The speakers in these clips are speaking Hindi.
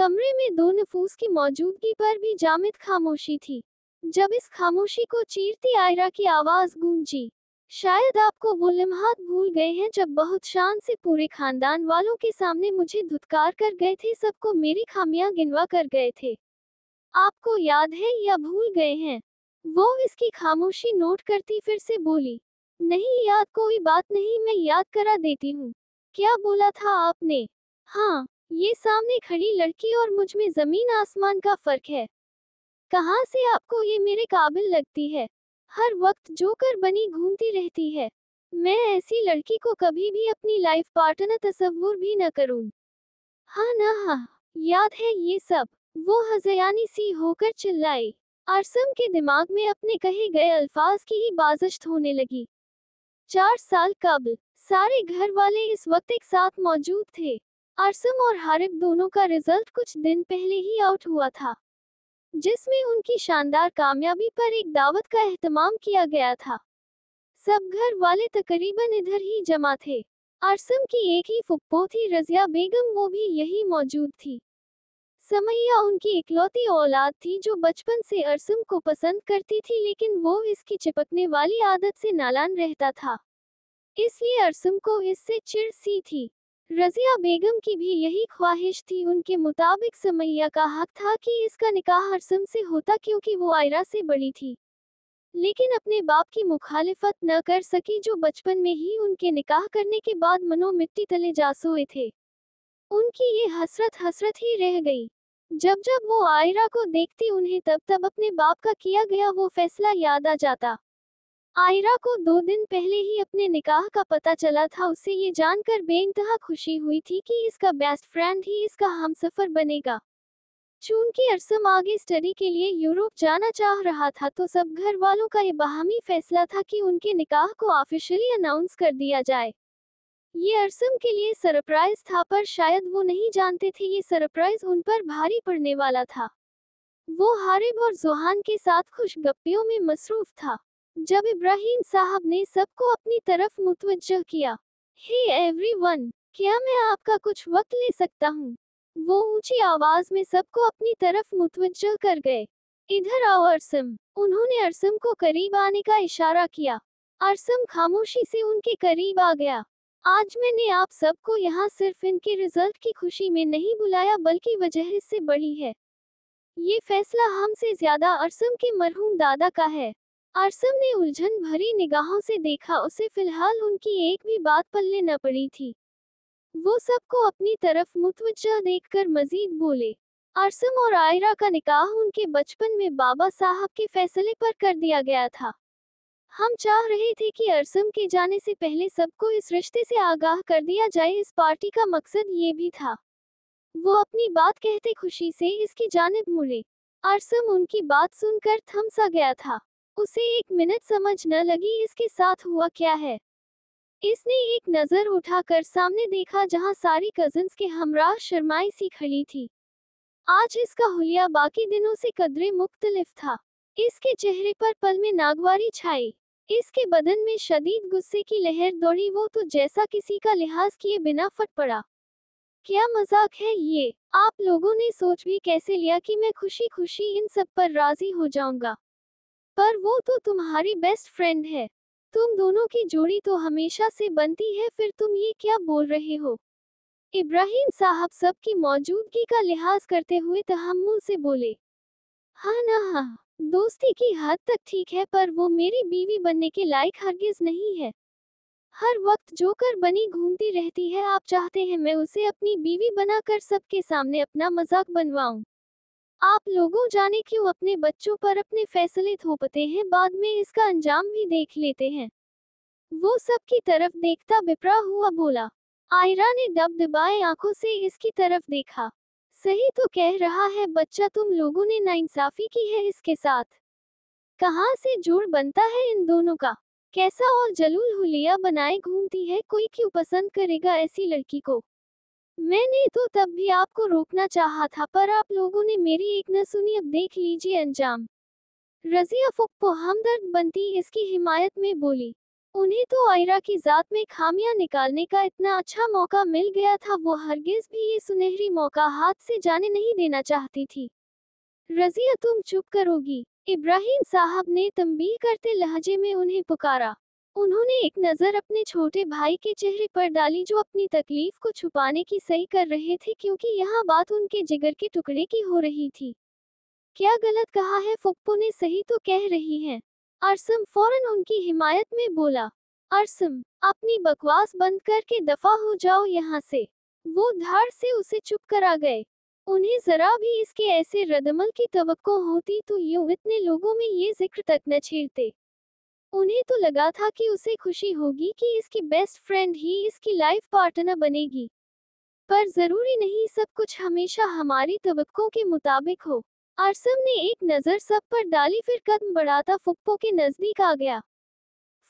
कमरे में दो नफूस की मौजूदगी पर भी जामिद खामोशी थी। जब इस खामोशी को चीरती आयरा की आवाज गूंजी, शायद आपको वो लम्हात भूल गए हैं जब बहुत शान से पूरे खानदान वालों के सामने मुझे धुतकार कर गए थे, सबको मेरी खामियां गिनवा कर गए थे। आपको याद है या भूल गए हैं? वो इसकी खामोशी नोट करती फिर से बोली। नहीं याद, कोई बात नहीं, मैं याद करा देती हूँ। क्या बोला था आपने? हाँ, ये सामने खड़ी लड़की और मुझ में जमीन आसमान का फर्क है। कहाँ से आपको ये मेरे काबिल लगती है? हर वक्त जोकर बनी घूमती रहती है। मैं ऐसी लड़की को कभी भी अपनी लाइफ पार्टनर तस्वुर भी न करूं। हाँ ना, हाँ, याद है ये सब। वो हज़यानी सी होकर चिल्लाई। आरसम के दिमाग में अपने कहे गए अल्फाज की ही बाज़िश होने लगी। 4 साल कबल सारे घर वाले इस वक्त एक साथ मौजूद थे। आरसम और हारिब दोनों का रिजल्ट कुछ दिन पहले ही आउट हुआ था, जिसमें उनकी शानदार कामयाबी पर एक दावत का एहतमाम किया गया था। सब घर वाले तकरीबन इधर ही जमा थे। आरसम की एक ही फुप्पो थी रजिया बेगम, वो भी यही मौजूद थी। समैया उनकी इकलौती औलाद थी जो बचपन से अरसम को पसंद करती थी, लेकिन वो इसकी चिपकने वाली आदत से नालान रहता था, इसलिए अरसम को इससे चिढ़ सी थी। रजिया बेगम की भी यही ख्वाहिश थी। उनके मुताबिक समैया का हक था कि इसका निकाह अरसम से होता, क्योंकि वो आयरा से बड़ी थी, लेकिन अपने बाप की मुखालिफत न कर सकी, जो बचपन में ही उनके निकाह करने के बाद मनो मिट्टी तले जा सोए थे। उनकी ये हसरत हसरत ही रह गई। जब जब वो आयरा को देखती, उन्हें तब तब अपने बाप का किया गया वो फैसला याद आ जाता। आयरा को 2 दिन पहले ही अपने निकाह का पता चला था। उसे ये जानकर बेइंतहा खुशी हुई थी कि इसका बेस्ट फ्रेंड ही इसका हमसफर बनेगा। चूंकि अरसम आगे स्टडी के लिए यूरोप जाना चाह रहा था, तो सब घर वालों का ये बाहमी फैसला था कि उनके निकाह को ऑफिशियली अनाउंस कर दिया जाए। ये अरसम के लिए सरप्राइज था, पर शायद वो नहीं जानते थे ये सरप्राइज उन पर भारी पड़ने वाला था। वो हारिब और जोहान के साथ खुशगप्पियों में मसरूफ था जब इब्राहिम साहब ने सबको अपनी तरफ मुतवज्जह किया। हे एवरीवन, क्या मैं आपका कुछ वक्त ले सकता हूँ? वो ऊंची आवाज में सबको अपनी तरफ मुतवज्जह कर गए। इधर आओ अरसम। उन्होंने अरसम को करीब आने का इशारा किया। अरसम खामोशी से उनके करीब आ गया। आज मैंने आप सबको यहाँ सिर्फ इनके रिजल्ट की खुशी में नहीं बुलाया, बल्कि वजह इससे बड़ी है। ये फैसला हमसे ज्यादा अरसम के मरहूम दादा का है। अरसम ने उलझन भरी निगाहों से देखा। उसे फिलहाल उनकी एक भी बात पल्ले न पड़ी थी। वो सबको अपनी तरफ मुतवज्जह देखकर मजीद बोले। अरसम और आयरा का निकाह उनके बचपन में बाबा साहब के फैसले पर कर दिया गया था। हम चाह रहे थे कि अरसम के जाने से पहले सबको इस रिश्ते से आगाह कर दिया जाए। इस पार्टी का मकसद ये भी था। वो अपनी बात कहते खुशी से इसकी जानिब मुड़े। अरसम उनकी बात सुनकर थम सा गया था। उसे 1 मिनट समझ न लगी इसके साथ हुआ क्या है। इसने एक नजर उठाकर सामने देखा, जहां सारी कजिन्स के हमराह शर्माई सी खड़ी थी। आज इसका हुलिया बाकी दिनों से कदरे मुख्तलिफ था। इसके चेहरे पर पल में नागवारी छाई। इसके बदन में शदीद गुस्से की लहर दौड़ी। वो तो जैसा किसी का लिहाज किए बिना फट पड़ा। क्या मजाक है ये? आप लोगों ने सोच भी कैसे लिया कि मैं खुशी खुशी इन सब पर राजी हो जाऊंगा? पर वो तो तुम्हारी बेस्ट फ्रेंड है। तुम दोनों की जोड़ी तो हमेशा से बनती है, फिर तुम ये क्या बोल रहे हो? इब्राहिम साहब सबकी मौजूदगी का लिहाज करते हुए तहम्मुल से बोले। हाँ ना, हाँ, दोस्ती की हद तक ठीक है, पर वो मेरी बीवी बनने के लायक हरगिज नहीं है। हर वक्त जोकर बनी घूमती रहती है। आप चाहते हैं मैं उसे अपनी बीवी बनाकर सबके सामने अपना मजाक बनवाऊं? आप लोगों जाने क्यों अपने बच्चों पर अपने फैसले थोपते हैं, बाद में इसका अंजाम भी देख लेते हैं। वो सबकी तरफ देखता बिपरा हुआ बोला। आयरा ने दबदबाए आंखों से इसकी तरफ देखा। सही तो कह रहा है बच्चा, तुम लोगों ने नाइंसाफी की है इसके साथ। कहाँ से जोड़ बनता है इन दोनों का? कैसा और जलूल हुलिया बनाए घूमती है, कोई क्यों पसंद करेगा ऐसी लड़की को? मैंने तो तब भी आपको रोकना चाहा था, पर आप लोगों ने मेरी एक न सुनी। अब देख लीजिए अंजाम। रजिया फुप्पो हमदर्द बनती इसकी हिमायत में बोली। उन्हें तो आयरा की जात में खामियां निकालने का इतना अच्छा मौका मिल गया था, वो हरगिज भी ये सुनहरी मौका हाथ से जाने नहीं देना चाहती थी। रजिया, तुम चुप करोगी? इब्राहिम साहब ने तंबीह करते लहजे में उन्हें पुकारा। उन्होंने एक नज़र अपने छोटे भाई के चेहरे पर डाली, जो अपनी तकलीफ को छुपाने की सही कर रहे थे, क्योंकि यहाँ बात उनके जिगर के टुकड़े की हो रही थी। क्या गलत कहा है? फुप्पो ने सही तो कह रही हैं। अरसम फौरन उनकी हिमायत में बोला। अरसम, अपनी बकवास बंद करके दफा हो जाओ यहाँ से। वो धार से उसे चुप करा गए। उन्हें जरा भी इसके ऐसे रदमल की तवक्को होती तो यूं इतने लोगों में ये जिक्र तक न छेड़ते। उन्हें तो लगा था कि उसे खुशी होगी कि इसकी बेस्ट फ्रेंड ही इसकी लाइफ पार्टनर बनेगी। पर जरूरी नहीं सब कुछ हमेशा हमारी तवक्को के मुताबिक हो। अरसम ने एक नजर सब पर डाली, फिर कदम बढ़ाता फुप्पो के नजदीक आ गया।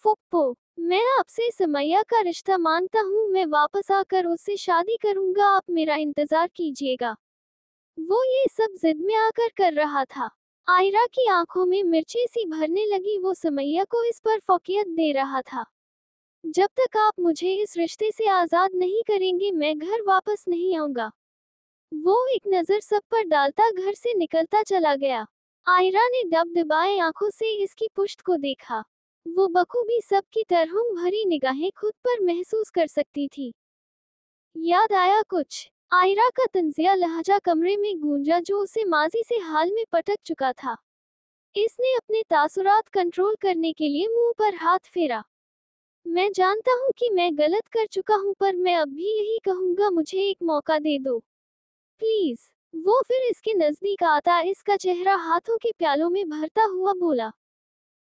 फुप्पो, मैं आपसे समैया का रिश्ता मानता हूँ, मैं वापस आकर उससे शादी करूंगा, आप मेरा इंतजार कीजिएगा। वो ये सब जिद में आकर कर रहा था। आयरा की आंखों में मिर्ची सी भरने लगी, वो समैया को इस पर फोकियत दे रहा था। जब तक आप मुझे इस रिश्ते से आजाद नहीं करेंगे, मैं घर वापस नहीं आऊंगा। वो एक नजर सब पर डालता घर से निकलता चला गया। आयरा ने दबदबाए आंखों से इसकी पुश्त को देखा। वो बखूबी सबकी तरह भरी निगाहें खुद पर महसूस कर सकती थी। याद आया कुछ? आयरा का तंजिया लहजा कमरे में गूंजा, जो उसे माजी से हाल में पटक चुका था। इसने अपने तासुरात कंट्रोल करने के लिए मुंह पर हाथ फेरा। मैं जानता हूँ कि मैं गलत कर चुका हूँ, पर मैं अब भी यही कहूँगा, मुझे एक मौका दे दो प्लीज। वो फिर इसके नजदीक आता, इसका चेहरा हाथों के प्यालों में भरता हुआ बोला।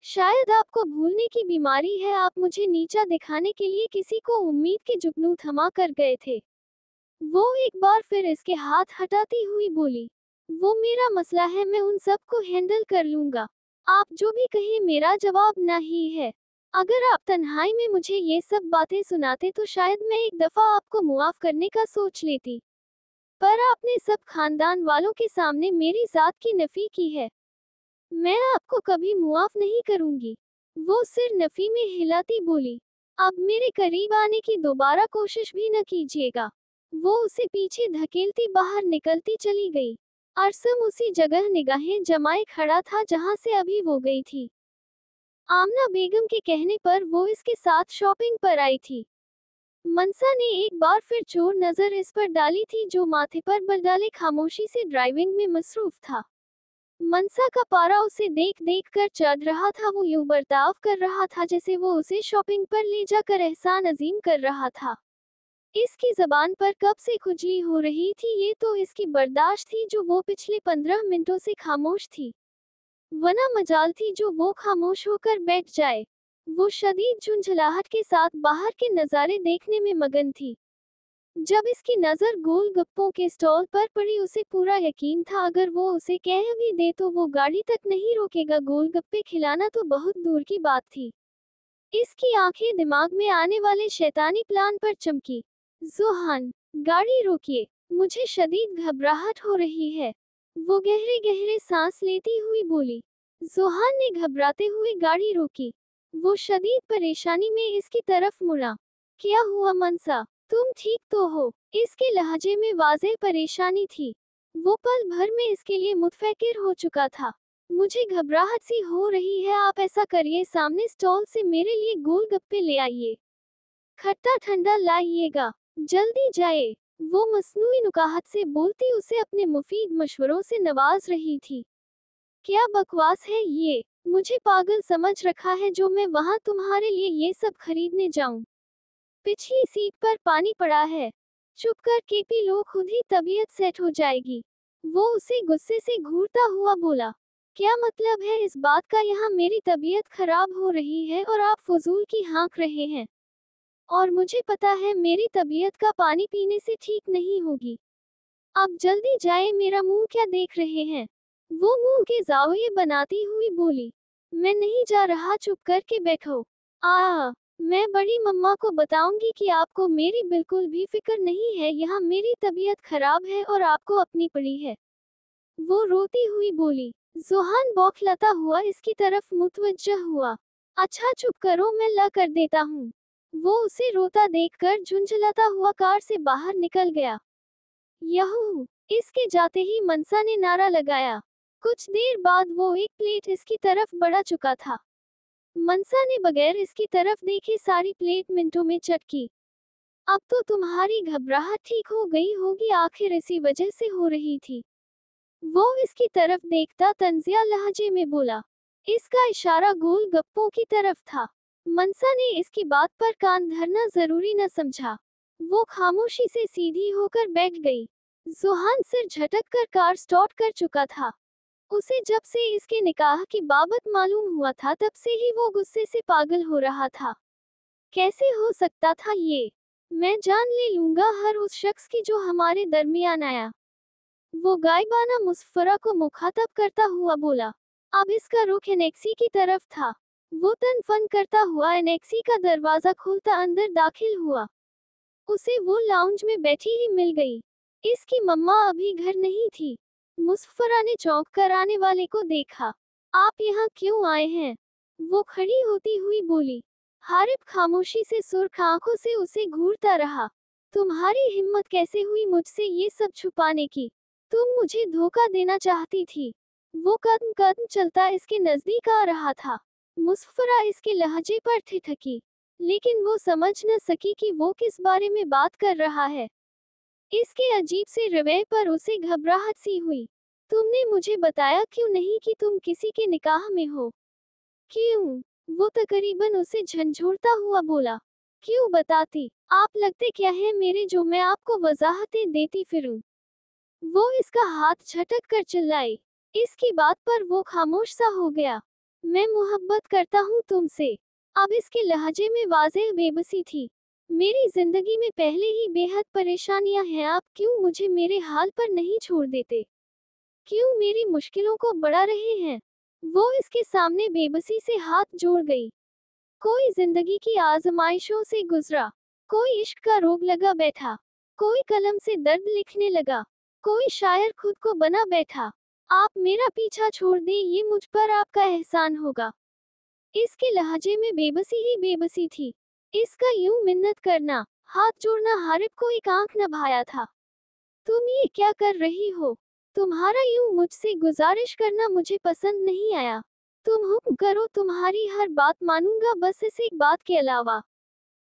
शायद आपको भूलने की बीमारी है, आप मुझे नीचा दिखाने के लिए किसी को उम्मीद के जुगनू थमा कर गए थे। वो एक बार फिर इसके हाथ हटाती हुई बोली। वो मेरा मसला है, मैं उन सब को हैंडल कर लूंगा। आप जो भी कहें मेरा जवाब ना ही है। अगर आप तन्हाई में मुझे ये सब बातें सुनाते तो शायद मैं एक दफा आपको मुआफ करने का सोच लेती, पर आपने सब खानदान वालों के सामने मेरी जात की नफी की है। मैं आपको कभी मुआफ नहीं करूंगी। वो सिर नफी में हिलाती बोली। अब मेरे करीब आने की दोबारा कोशिश भी न कीजिएगा। वो उसे पीछे धकेलती बाहर निकलती चली गई। अरसम उसी जगह निगाहें जमाए खड़ा था जहां से अभी वो गई थी। आमना बेगम के कहने पर वो इसके साथ शॉपिंग पर आई थी। मनसा ने एक बार फिर चोर नजर इस पर डाली थी, जो माथे पर बल डाले खामोशी से ड्राइविंग में मसरूफ था। मनसा का पारा उसे देख देख कर चढ़ रहा था। वो यूं बर्ताव कर रहा था जैसे वो उसे शॉपिंग पर ले जाकर एहसान अजीम कर रहा था। इसकी जबान पर कब से खुजली हो रही थी, ये तो इसकी बर्दाश्त थी जो वो पिछले 15 मिनटों से खामोश थी। वना मजाल थी जो वो खामोश होकर बैठ जाए। वो शदीद झुंझलाहट के साथ बाहर के नज़ारे देखने में मगन थी। जब इसकी नज़र गोलगप्पों के स्टॉल पर पड़ी, उसे पूरा यकीन था अगर वो उसे कह भी दे तो वो गाड़ी तक नहीं रोकेगा। गोलगप्पे खिलाना तो बहुत दूर की बात थी। इसकी आंखें दिमाग में आने वाले शैतानी प्लान पर चमकी। जोहान, गाड़ी रोकिए, मुझे शदीद घबराहट हो रही है। वो गहरे गहरे सांस लेती हुई बोली। जोहान ने घबराते हुए गाड़ी रोकी। वो शदीद परेशानी में इसकी तरफ मुड़ा। क्या हुआ मनसा, तुम ठीक तो हो? इसके लहजे में वाज़ेह परेशानी थी। वो पल भर में इसके लिए मुतफिकिर हो चुका था। मुझे घबराहट सी हो रही है, आप ऐसा करिए, सामने स्टॉल से मेरे लिए गोलगप्पे ले आइए। खट्टा ठंडा लाइएगा, जल्दी जाए। वो मसनूई नुकाहत से बोलती उसे अपने मुफीद मशवरों से नवाज रही थी। क्या बकवास है ये? मुझे पागल समझ रखा है जो मैं वहां तुम्हारे लिए ये सब खरीदने जाऊं। पिछली सीट पर पानी पड़ा है। चुप कर के पी लो, खुद ही तबीयत सेट हो जाएगी। वो उसे गुस्से से घूरता हुआ बोला। क्या मतलब है इस बात का? यहाँ मेरी तबीयत खराब हो रही है और आप फजूल की हाँक रहे हैं। और मुझे पता है मेरी तबीयत का पानी पीने से ठीक नहीं होगी। अब जल्दी जाए, मेरा मुंह क्या देख रहे हैं? वो मुंह के जाविये बनाती हुई बोली। मैं नहीं जा रहा, चुप करके बैठो। मैं बड़ी मम्मा को बताऊंगी कि आपको मेरी बिल्कुल भी फिक्र नहीं है, यहाँ मेरी तबीयत खराब है और आपको अपनी पड़ी है। वो रोती हुई बोली। जोहान बौखलाता हुआ इसकी तरफ मुतवज्जह हुआ। अच्छा चुप करो, मैं ला कर देता हूँ। वो उसे रोता देखकर झुंझलाता हुआ कार से बाहर निकल गया। यहू! इसके जाते ही मनसा ने नारा लगाया। कुछ देर बाद वो एक प्लेट इसकी तरफ बढ़ा चुका था। मनसा ने बगैर इसकी तरफ देखे सारी प्लेट मिनटों में चटकी। अब तो तुम्हारी घबराहट ठीक हो गई होगी, आखिर इसी वजह से हो रही थी। वो इसकी तरफ देखता तंजिया लहजे में बोला। इसका इशारा गोलगप्पों की तरफ था। मनसा ने इसकी बात पर कान धरना जरूरी न समझा। वो खामोशी से सीधी होकर बैठ गई। जुहान सिर झटक कर कार स्टार्ट कर चुका था। उसे जब से इसके निकाह की बाबत मालूम हुआ था तब से ही वो गुस्से से पागल हो रहा था। कैसे हो सकता था ये? मैं जान ले लूंगा हर उस शख्स की जो हमारे दरमियान आया। वो गायबाना मुस्फरा को मुखातब करता हुआ बोला। अब इसका रुख एनेक्सी की तरफ था। वो तन फन करता हुआ एनेक्सी का दरवाजा खोलता अंदर दाखिल हुआ। उसे वो लाउंज में बैठी ही मिल गई। इसकी मम्मा अभी घर नहीं थी। मुस्फरा ने चौंक कर आने वाले को देखा। आप यहाँ क्यों आए हैं? वो खड़ी होती हुई बोली। हारिब खामोशी से सुर्ख आंखों से उसे घूरता रहा। तुम्हारी हिम्मत कैसे हुई मुझसे ये सब छुपाने की? तुम मुझे धोखा देना चाहती थी। वो कदम कदम चलता इसके नजदीक आ रहा था। मुस्फरा इसके लहजे पर ठिठकी, लेकिन वो समझ न सकी कि वो किस बारे में बात कर रहा है। इसके अजीब से रवैये पर उसे घबराहट सी हुई। तुमने मुझे बताया क्यों नहीं कि तुम किसी के निकाह में हो? क्यों? वो तकरीबन उसे झंझोड़ता हुआ बोला। क्यों बताती? आप लगते क्या है मेरे जो मैं आपको वजाहतें देती फिरूं? वो इसका हाथ झटक कर चिल्लाई। इसकी बात पर वो खामोश सा हो गया। मैं मोहब्बत करता हूँ तुमसे। अब इसके लहजे में वाज़ेह बेबसी थी। मेरी जिंदगी में पहले ही बेहद परेशानियां हैं, आप क्यों मुझे मेरे हाल पर नहीं छोड़ देते? क्यों मेरी मुश्किलों को बढ़ा रहे हैं? वो इसके सामने बेबसी से हाथ जोड़ गई। कोई जिंदगी की आजमाइशों से गुजरा, कोई इश्क का रोग लगा बैठा, कोई कलम से दर्द लिखने लगा, कोई शायर खुद को बना बैठा। आप मेरा पीछा छोड़ दें, ये मुझ पर आपका एहसान होगा। इसके लहजे में बेबसी ही बेबसी थी। इसका यूं मिन्नत करना, हाथ जोड़ना हारिब को एक आंख न भाया था। तुम ये क्या कर रही हो? तुम्हारा यूं मुझसे गुजारिश करना मुझे पसंद नहीं आया। तुम हुक्म करो, तुम्हारी हर बात मानूंगा, बस इस एक बात के अलावा।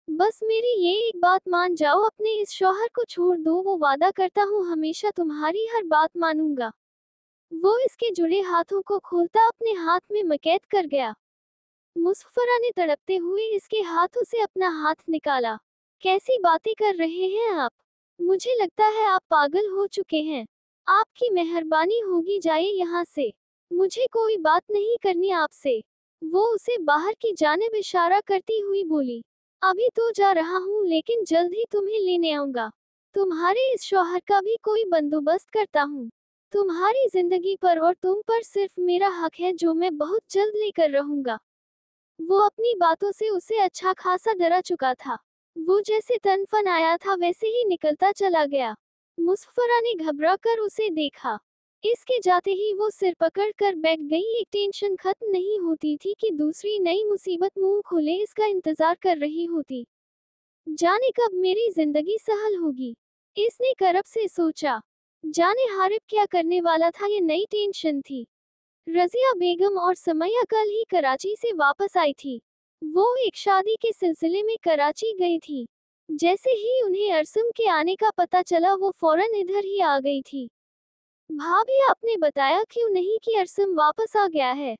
बस मेरी ये एक बात मान जाओ, अपने इस शौहर को छोड़ दो, वो वादा करता हूँ हमेशा तुम्हारी हर बात मानूंगा। वो इसके जुड़े हाथों को खोलता अपने हाथ में मकैद कर गया। मुस्फरा ने तड़पते हुए इसके हाथों से अपना हाथ निकाला। कैसी बातें कर रहे हैं आप? मुझे लगता है आप पागल हो चुके हैं। आपकी मेहरबानी होगी, जाइए यहाँ से। मुझे कोई बात नहीं करनी आपसे। वो उसे बाहर की जानिब इशारा करती हुई बोली। अभी तो जा रहा हूँ, लेकिन जल्द ही तुम्हें लेने आऊंगा। तुम्हारे इस शौहर का भी कोई बंदोबस्त करता हूँ। तुम्हारी जिंदगी पर और तुम पर सिर्फ मेरा हक है, जो मैं बहुत जल्द लेकर रहूंगा। वो अपनी बातों से उसे अच्छा खासा डरा चुका था। वो जैसे तनफन आया था वैसे ही निकलता चला गया। मुस्फरा ने घबरा कर उसे देखा। इसके जाते ही वो सिर पकड़ कर बैठ गई। एक टेंशन खत्म नहीं होती थी कि दूसरी नई मुसीबत मुंह खोले इसका इंतजार कर रही होती। जाने कब मेरी जिंदगी सहल होगी, इसने करब से सोचा। जाने हारिब क्या करने वाला था, ये नई टेंशन थी। रजिया बेगम और समैया कल ही कराची से वापस आई थी। वो एक शादी के सिलसिले में कराची गई थी। जैसे ही उन्हें अरसम के आने का पता चला वो फौरन इधर ही आ गई थी। भाभी, आपने बताया क्यों नहीं कि अरसम वापस आ गया है?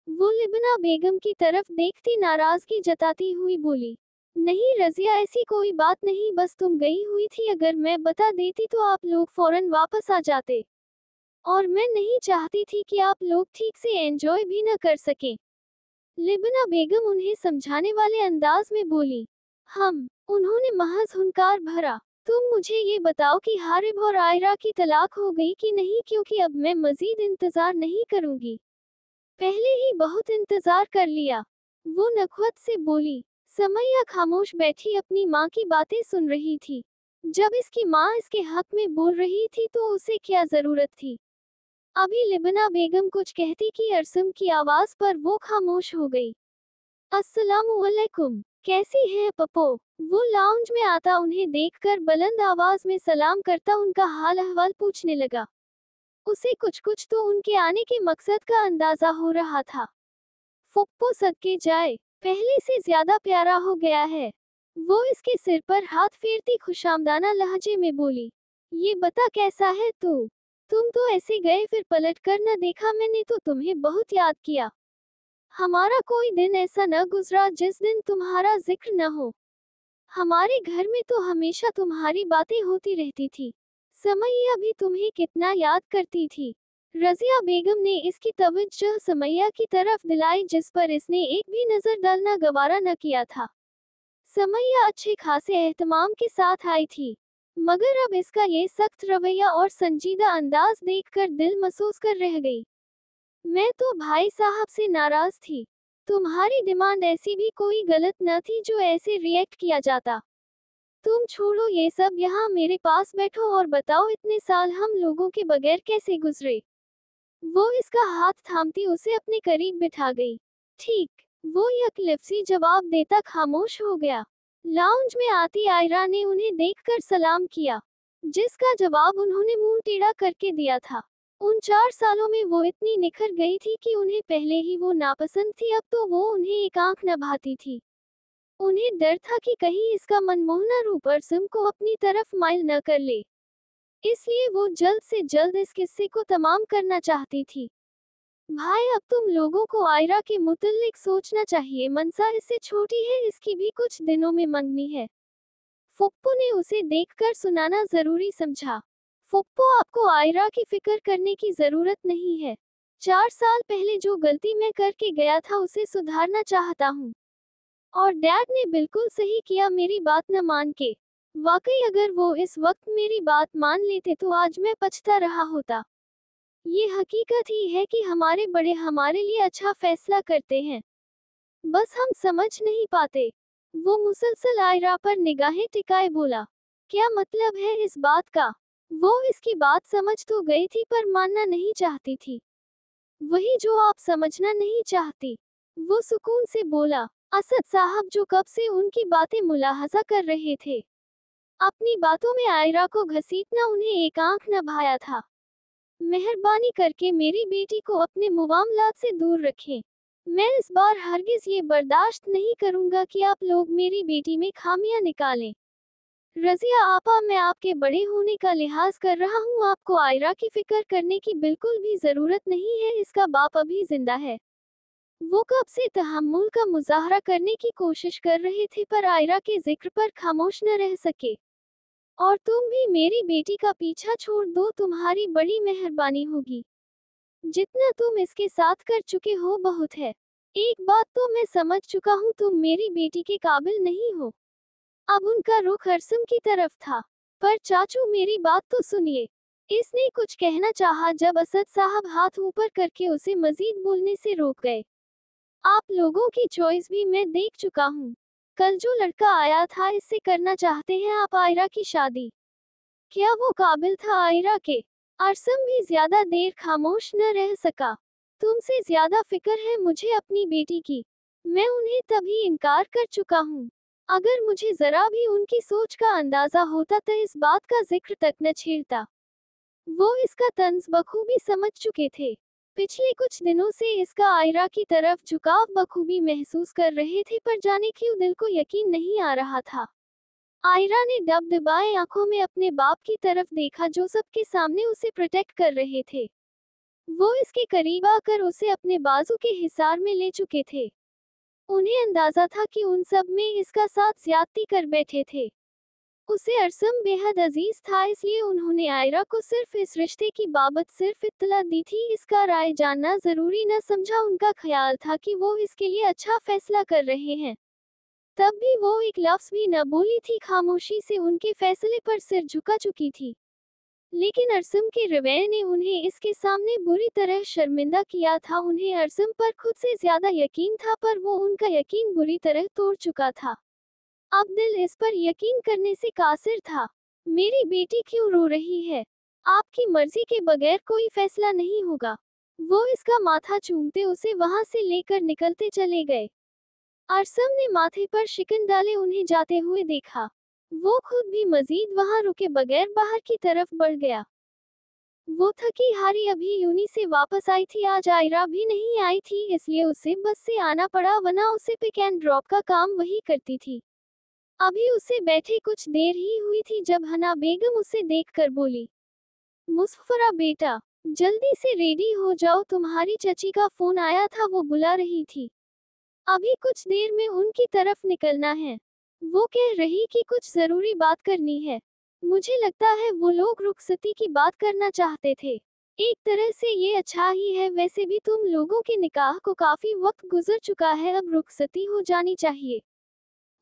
वो लिबना बेगम की तरफ देखती नाराजगी जताती हुई बोली। नहीं रजिया, ऐसी कोई बात नहीं, बस तुम गई हुई थी। अगर मैं बता देती तो आप लोग फौरन वापस आ जाते। और मैं नहीं चाहती थी कि आप लोग ठीक से एंजॉय भी न कर सकें। लिबना बेगम उन्हें समझाने वाले अंदाज में बोली। उन्होंने महज हुंकार भरा। तुम मुझे ये बताओ कि हारिब और आयरा की तलाक हो गई कि नहीं, क्योंकि अब मैं मजीद इंतजार नहीं करूंगी। पहले ही बहुत इंतजार कर लिया। वो नखवत से बोली। समैया खामोश बैठी अपनी माँ की बातें सुन रही थी। जब इसकी माँ इसके हक में बोल रही थी तो उसे क्या जरूरत थी? अभी लिबना बेगम कुछ कहती कि अरसम की आवाज पर वो खामोश हो गई। अस्सलामुअलैकुम, कैसी हैं पप्पो? वो लाउंज में आता उन्हें देखकर बुलंद आवाज में सलाम करता उनका हाल अहवाल पूछने लगा। उसे कुछ कुछ तो उनके आने के मकसद का अंदाजा हो रहा था। फुप्पो सदके जाए, पहले से ज्यादा प्यारा हो गया है। वो इसके सिर पर हाथ फेरती खुशामदाना लहजे में बोली, ये बता कैसा है तू? तुम तो ऐसे गए फिर पलट कर न देखा, मैंने तो तुम्हें बहुत याद किया। हमारा कोई दिन ऐसा न गुजरा जिस दिन तुम्हारा जिक्र न हो। हमारे घर में तो हमेशा तुम्हारी बातें होती रहती थी। समैया भी तुम्हें कितना याद करती थी। रजिया बेगम ने इसकी तवज्जो समैया की तरफ दिलाई, जिस पर इसने एक भी नजर डालना गवारा न किया था। समैया अच्छे खासे एहतमाम के साथ आई थी, मगर अब इसका ये सख्त रवैया और संजीदा अंदाज देखकर दिल महसूस कर रह गई। मैं तो भाई साहब से नाराज थी। तुम्हारी डिमांड ऐसी भी कोई गलत न थी जो ऐसे रिएक्ट किया जाता। तुम छोड़ो ये सब, यहाँ मेरे पास बैठो और बताओ इतने साल हम लोगों के बगैर कैसे गुजरे। वो इसका हाथ थामती उसे अपने करीब बिठा गई। ठीक, वो यकलिफ्सी जवाब देता खामोश हो गया। लाउंज में आती आयरा ने उन्हें देखकर सलाम किया, जिसका जवाब उन्होंने मुंह टेढ़ा करके दिया था। उन 4 सालों में वो इतनी निखर गई थी कि उन्हें पहले ही वो नापसंद थी, अब तो वो उन्हें एक आंख न भाती थी। उन्हें डर था कि कहीं इसका मनमोहना रूप अरसम को अपनी तरफ माइल न कर ले, इसलिए वो जल्द से जल्द इस किस्से को तमाम करना चाहती थी। भाई, अब तुम लोगों को आयरा के मुतल्लिक सोचना चाहिए। मनसा इससे छोटी है, इसकी भी कुछ दिनों में मंगनी है। फुप्पो ने उसे देखकर सुनाना जरूरी समझा। फुप्पो, आपको आयरा की फिक्र करने की जरूरत नहीं है। 4 साल पहले जो गलती मैं करके गया था उसे सुधारना चाहता हूँ। और डैड ने बिल्कुल सही किया मेरी बात न मान के। वाकई अगर वो इस वक्त मेरी बात मान लेते तो आज मैं पछता रहा होता। ये हकीकत ही है कि हमारे बड़े हमारे लिए अच्छा फैसला करते हैं, बस हम समझ नहीं पाते। वो मुसलसल आयरा पर निगाहें टिकाए बोला, क्या मतलब है इस बात का? वो इसकी बात समझ तो गई थी पर मानना नहीं चाहती थी। वही जो आप समझना नहीं चाहती। वो सुकून से बोला, असद साहब जो कब से उनकी बातें मुलाहजा कर रहे थे। अपनी बातों में आयरा को घसीटना उन्हें एक आंख न भाया था। मेहरबानी करके मेरी बेटी को अपने मुआमलात से दूर रखें। मैं इस बार हरगिज ये बर्दाश्त नहीं करूंगा कि आप लोग मेरी बेटी में खामियां निकालें। रजिया आपा, मैं आपके बड़े होने का लिहाज कर रहा हूँ, आपको आयरा की फिक्र करने की बिल्कुल भी जरूरत नहीं है। इसका बाप अभी जिंदा है। वो कब से तहम्मुल का मुजाहरा करने की कोशिश कर रहे थे पर आयरा के जिक्र पर खामोश न रह सके। और तुम भी मेरी बेटी का पीछा छोड़ दो, तुम्हारी बड़ी मेहरबानी होगी। जितना तुम इसके साथ कर चुके हो बहुत है। एक बात तो मैं समझ चुका हूँ, तुम मेरी बेटी के काबिल नहीं हो। अब उनका रुख अरसम की तरफ था। पर चाचू, मेरी बात तो सुनिए। इसने कुछ कहना चाहा, जब असद साहब हाथ ऊपर करके उसे मजीद बोलने से रोक गए। आप लोगों की चॉइस भी मैं देख चुका हूँ। कल जो लड़का आया था, इससे करना चाहते हैं आप आयरा की शादी। क्या वो काबिल था आयरा के? अरसम भी ज्यादा देर खामोश न रह सका। तुमसे ज्यादा फिक्र है मुझे अपनी बेटी की। मैं उन्हें तभी इनकार कर चुका हूँ। अगर मुझे जरा भी उनकी सोच का अंदाजा होता तो इस बात का जिक्र तक न छेड़ता। वो इसका तंज बखूबी समझ चुके थे। पिछले कुछ दिनों से इसका आयरा की तरफ झुकाव बखूबी महसूस कर रहे थे, पर जाने क्यों दिल को यकीन नहीं आ रहा था। आयरा ने दबदबाए आंखों में अपने बाप की तरफ देखा, जो सबके सामने उसे प्रोटेक्ट कर रहे थे। वो इसके करीब आकर उसे अपने बाजू के हिसार में ले चुके थे। उन्हें अंदाजा था कि उन सब में इसका साथ ज्यादती कर बैठे थे। उसे अरसम बेहद अजीज था, इसलिए उन्होंने आयरा को सिर्फ इस रिश्ते की बाबत सिर्फ इत्तला दी थी। इसका राय जानना जरूरी न समझा। उनका ख्याल था कि वो इसके लिए अच्छा फैसला कर रहे हैं। तब भी वो एक लफ्ज भी न बोली थी, खामोशी से उनके फैसले पर सिर झुका चुकी थी। लेकिन अरसम के रवैये ने उन्हें इसके सामने बुरी तरह शर्मिंदा किया था। उन्हें अरसम पर खुद से ज्यादा यकीन था, पर वो उनका यकीन बुरी तरह तोड़ चुका था। अब दिल इस पर यकीन करने से कासिर था। मेरी बेटी क्यों रो रही है? आपकी मर्जी के बगैर कोई फैसला नहीं होगा। वो इसका माथा चूमते उसे वहां से लेकर निकलते चले गए। अरसम ने माथे पर शिकन डाले उन्हें जाते हुए देखा। वो खुद भी मजीद वहां रुके बगैर बाहर की तरफ बढ़ गया। वो थकी हारी अभी यूनी से वापस आई थी, आज आयरा भी नहीं आई थी, इसलिए उसे बस से आना पड़ा, वरना उसे पिक एंड ड्रॉप का काम वही करती थी। अभी उसे बैठे कुछ देर ही हुई थी जब हना बेगम उसे देखकर बोली, मुसफ्फरा बेटा, जल्दी से रेडी हो जाओ, तुम्हारी चची का फोन आया था, वो बुला रही थी। अभी कुछ देर में उनकी तरफ निकलना है। वो कह रही कि कुछ जरूरी बात करनी है। मुझे लगता है वो लोग रुखसती की बात करना चाहते थे। एक तरह से ये अच्छा ही है, वैसे भी तुम लोगों के निकाह को काफी वक्त गुजर चुका है, अब रुखसती हो जानी चाहिए।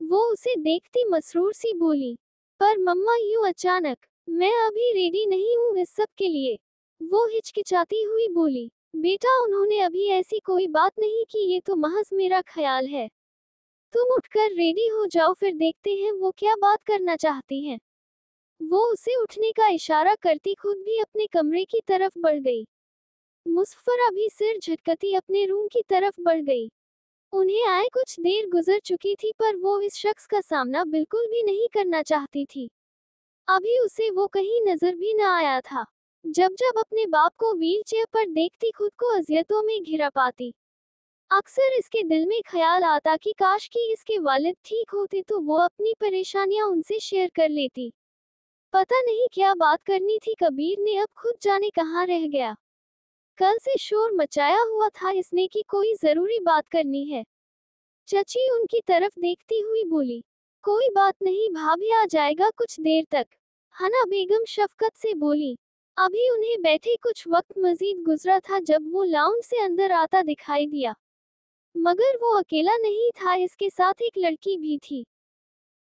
वो उसे देखती मसरूर सी बोली, पर मम्मा यूं अचानक, मैं अभी रेडी नहीं हूँ इस सब के लिए। वो हिचकिचाती हुई बोली, बेटा उन्होंने अभी ऐसी कोई बात नहीं की, ये तो महज मेरा ख्याल है। तुम उठकर रेडी हो जाओ, फिर देखते हैं वो क्या बात करना चाहती हैं। वो उसे उठने का इशारा करती खुद भी अपने कमरे की तरफ बढ़ गई। मुसफ्फरा भी सिर झटकती अपने रूम की तरफ बढ़ गई। उन्हें आए कुछ देर गुजर चुकी थी, पर वो इस शख्स का सामना बिल्कुल भी नहीं करना चाहती थी। अभी उसे वो कहीं नजर भी न आया था। जब जब अपने बाप को व्हीलचेयर पर देखती खुद को अजियतों में घिरा पाती। अक्सर इसके दिल में ख्याल आता कि काश कि इसके वालिद ठीक होते तो वो अपनी परेशानियां उनसे शेयर कर लेती। पता नहीं क्या बात करनी थी, कबीर ने अब खुद जाने कहाँ रह गया। कल से शोर मचाया हुआ था इसने कि कोई जरूरी बात करनी है। चची उनकी तरफ देखती हुई बोली, कोई बात नहीं भाभी, आ जाएगा कुछ देर तक। हना बेगम शफकत से बोली। अभी उन्हें बैठे कुछ वक्त मजीद गुजरा था जब वो लाउंज से अंदर आता दिखाई दिया। मगर वो अकेला नहीं था, इसके साथ एक लड़की भी थी।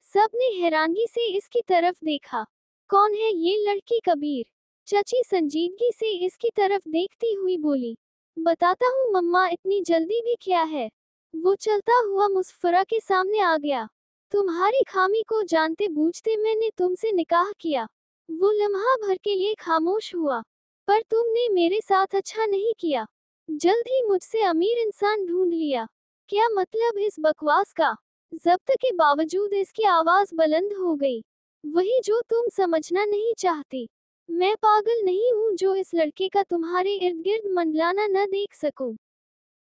सबने हैरानगी से इसकी तरफ देखा। कौन है ये लड़की? कबीर। चची संजीदगी से इसकी तरफ देखती हुई बोली, बताता हूँ मम्मा, इतनी जल्दी भी क्या है। वो चलता हुआ मुसफ्फरा के सामने आ गया। तुम्हारी खामी को जानते बूझते मैंने तुमसे निकाह किया। वो लम्हा भर के लिए खामोश हुआ, पर तुमने मेरे साथ अच्छा नहीं किया। जल्द ही मुझसे अमीर इंसान ढूंढ लिया। क्या मतलब इस बकवास का? जब्त के बावजूद इसकी आवाज बुलंद हो गई, वही जो तुम समझना नहीं चाहती। मैं पागल नहीं हूँ जो इस लड़के का तुम्हारे इर्द गिर्द मंडलाना न देख सकूं।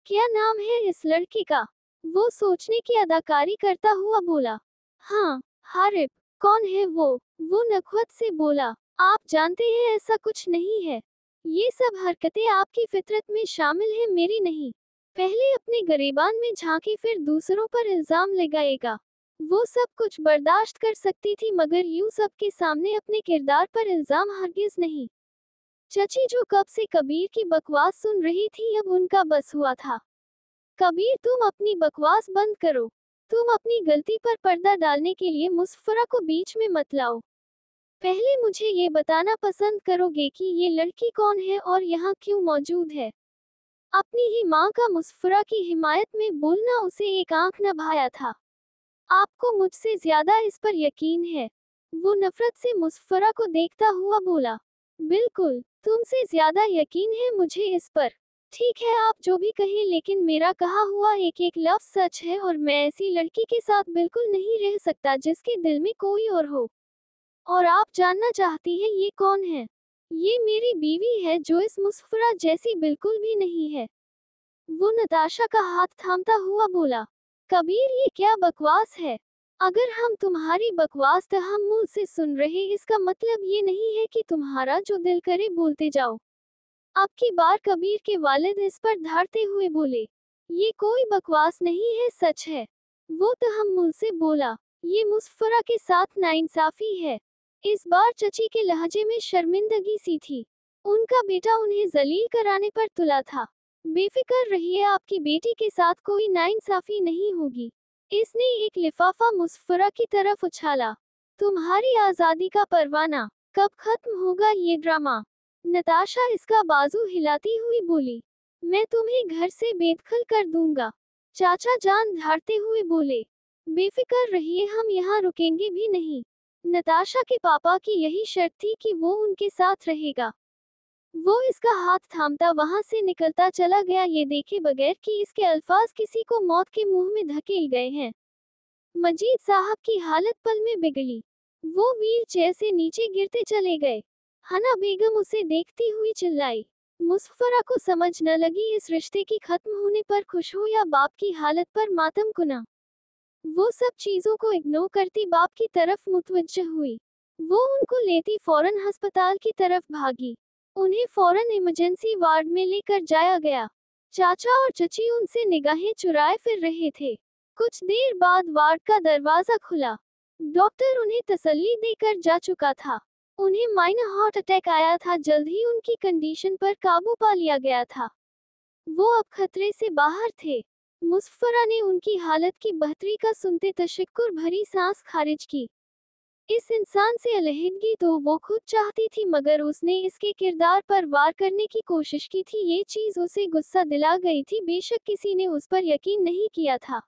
क्या नाम है इस लड़के का? वो सोचने की अदाकारी करता हुआ बोला। हाँ, हारिब। कौन है वो? वो नखवत से बोला। आप जानते हैं ऐसा कुछ नहीं है। ये सब हरकतें आपकी फितरत में शामिल हैं, मेरी नहीं। पहले अपने गरेबान में झांके फिर दूसरों पर इल्जाम लगाएगा। वो सब कुछ बर्दाश्त कर सकती थी, मगर यूं सब के सामने अपने किरदार पर इल्जाम हरगिज नहीं। चची जो कब से कबीर की बकवास सुन रही थी, अब उनका बस हुआ था। कबीर तुम अपनी बकवास बंद करो। तुम अपनी गलती पर पर्दा डालने के लिए मुसफ्फरा को बीच में मत लाओ। पहले मुझे ये बताना पसंद करोगे कि ये लड़की कौन है और यहाँ क्यों मौजूद है? अपनी ही माँ का मुसफ्फरा की हिमायत में बोलना उसे एक आंख न भाया था। आपको मुझसे ज्यादा इस पर यकीन है? वो नफरत से मुसफ्फरा को देखता हुआ बोला। बिल्कुल, तुमसे ज्यादा यकीन है मुझे इस पर। ठीक है, आप जो भी कहें, लेकिन मेरा कहा हुआ एक एक लफ्ज सच है और मैं ऐसी लड़की के साथ बिल्कुल नहीं रह सकता जिसके दिल में कोई और हो। और आप जानना चाहती हैं ये कौन है? ये मेरी बीवी है, जो इस मुसफ्फरा जैसी बिल्कुल भी नहीं है। वो नताशा का हाथ थामता हुआ बोला। कबीर ये क्या बकवास है? अगर हम तुम्हारी बकवास तहम्मुल से सुन रहे, इसका मतलब ये नहीं है कि तुम्हारा जो दिल करे बोलते जाओ। अब की बार कबीर के वालिद इस पर धारते हुए बोले, ये कोई बकवास नहीं है, सच है। वो तहम्मुल से बोला, ये मुसफ्फरा के साथ नाइंसाफी है। इस बार चची के लहजे में शर्मिंदगी सी थी। उनका बेटा उन्हें जलील कराने पर तुला था। बेफिक्र रहिए, आपकी बेटी के साथ कोई नाइंसाफी नहीं होगी। इसने एक लिफाफा मुसफ्फरा की तरफ उछाला। तुम्हारी आजादी का परवाना, कब खत्म होगा ये ड्रामा? नताशा इसका बाजू हिलाती हुई बोली, मैं तुम्हें घर से बेदखल कर दूंगा। चाचा जान धारते हुए बोले, बेफिक्र रहिए, हम यहाँ रुकेंगे भी नहीं। नताशा के पापा की यही शर्त थी कि वो उनके साथ रहेगा। वो इसका हाथ थामता वहां से निकलता चला गया, ये देखे बगैर कि इसके अल्फाज किसी को मौत के मुंह में धकेल गए हैं। मजीद साहब की हालत पल में बिगड़ी। वो व्हील चेयर से नीचे गिरते चले गए। हना बेगम उसे देखती हुई चिल्लाई। मुसफ्फरा को समझ न लगी इस रिश्ते की खत्म होने पर खुश हो या बाप की हालत पर मातम कुना। वो सब चीजों को इग्नोर करती बाप की तरफ मुतवज्जह हुई। वो उनको लेती फौरन अस्पताल की तरफ भागी। उन्हें फौरन इमरजेंसी वार्ड में लेकर जाया गया। चाचा और चची उनसे निगाहें चुराए फिर रहे थे। कुछ देर बाद वार्ड का दरवाजा खुला। डॉक्टर उन्हें तसल्ली देकर जा चुका था। उन्हें माइनर हार्ट अटैक आया था, जल्द ही उनकी कंडीशन पर काबू पा लिया गया था। वो अब खतरे से बाहर थे। मुसफ्फरा ने उनकी हालत की बहतरी का सुनते तशक्कुर भरी सांस खारिज की। इस इंसान से अलहदगी तो वो खुद चाहती थी, मगर उसने इसके किरदार पर वार करने की कोशिश की थी। ये चीज उसे गुस्सा दिला गई थी। बेशक किसी ने उस पर यकीन नहीं किया था,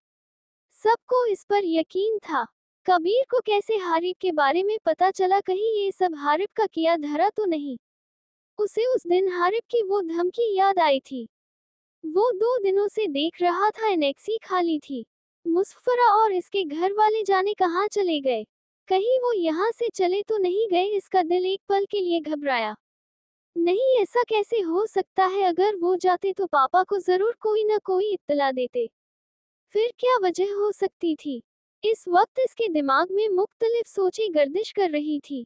सबको इस पर यकीन था। कबीर को कैसे हारिब के बारे में पता चला? कहीं ये सब हारिब का किया धरा तो नहीं? उसे उस दिन हारिब की वो धमकी याद आई थी। वो 2 दिनों से देख रहा था एनेक्सी खाली थी। मुसफ्फरा और इसके घर वाले जाने कहाँ चले गए। कहीं वो यहाँ से चले तो नहीं गए? इसका दिल एक पल के लिए घबराया। नहीं, ऐसा कैसे हो सकता है? अगर वो जाते तो पापा को जरूर कोई न कोई इत्तला देते। फिर क्या वजह हो सकती थी? इस वक्त इसके दिमाग में मुख्तलिफ सोचें गर्दिश कर रही थी।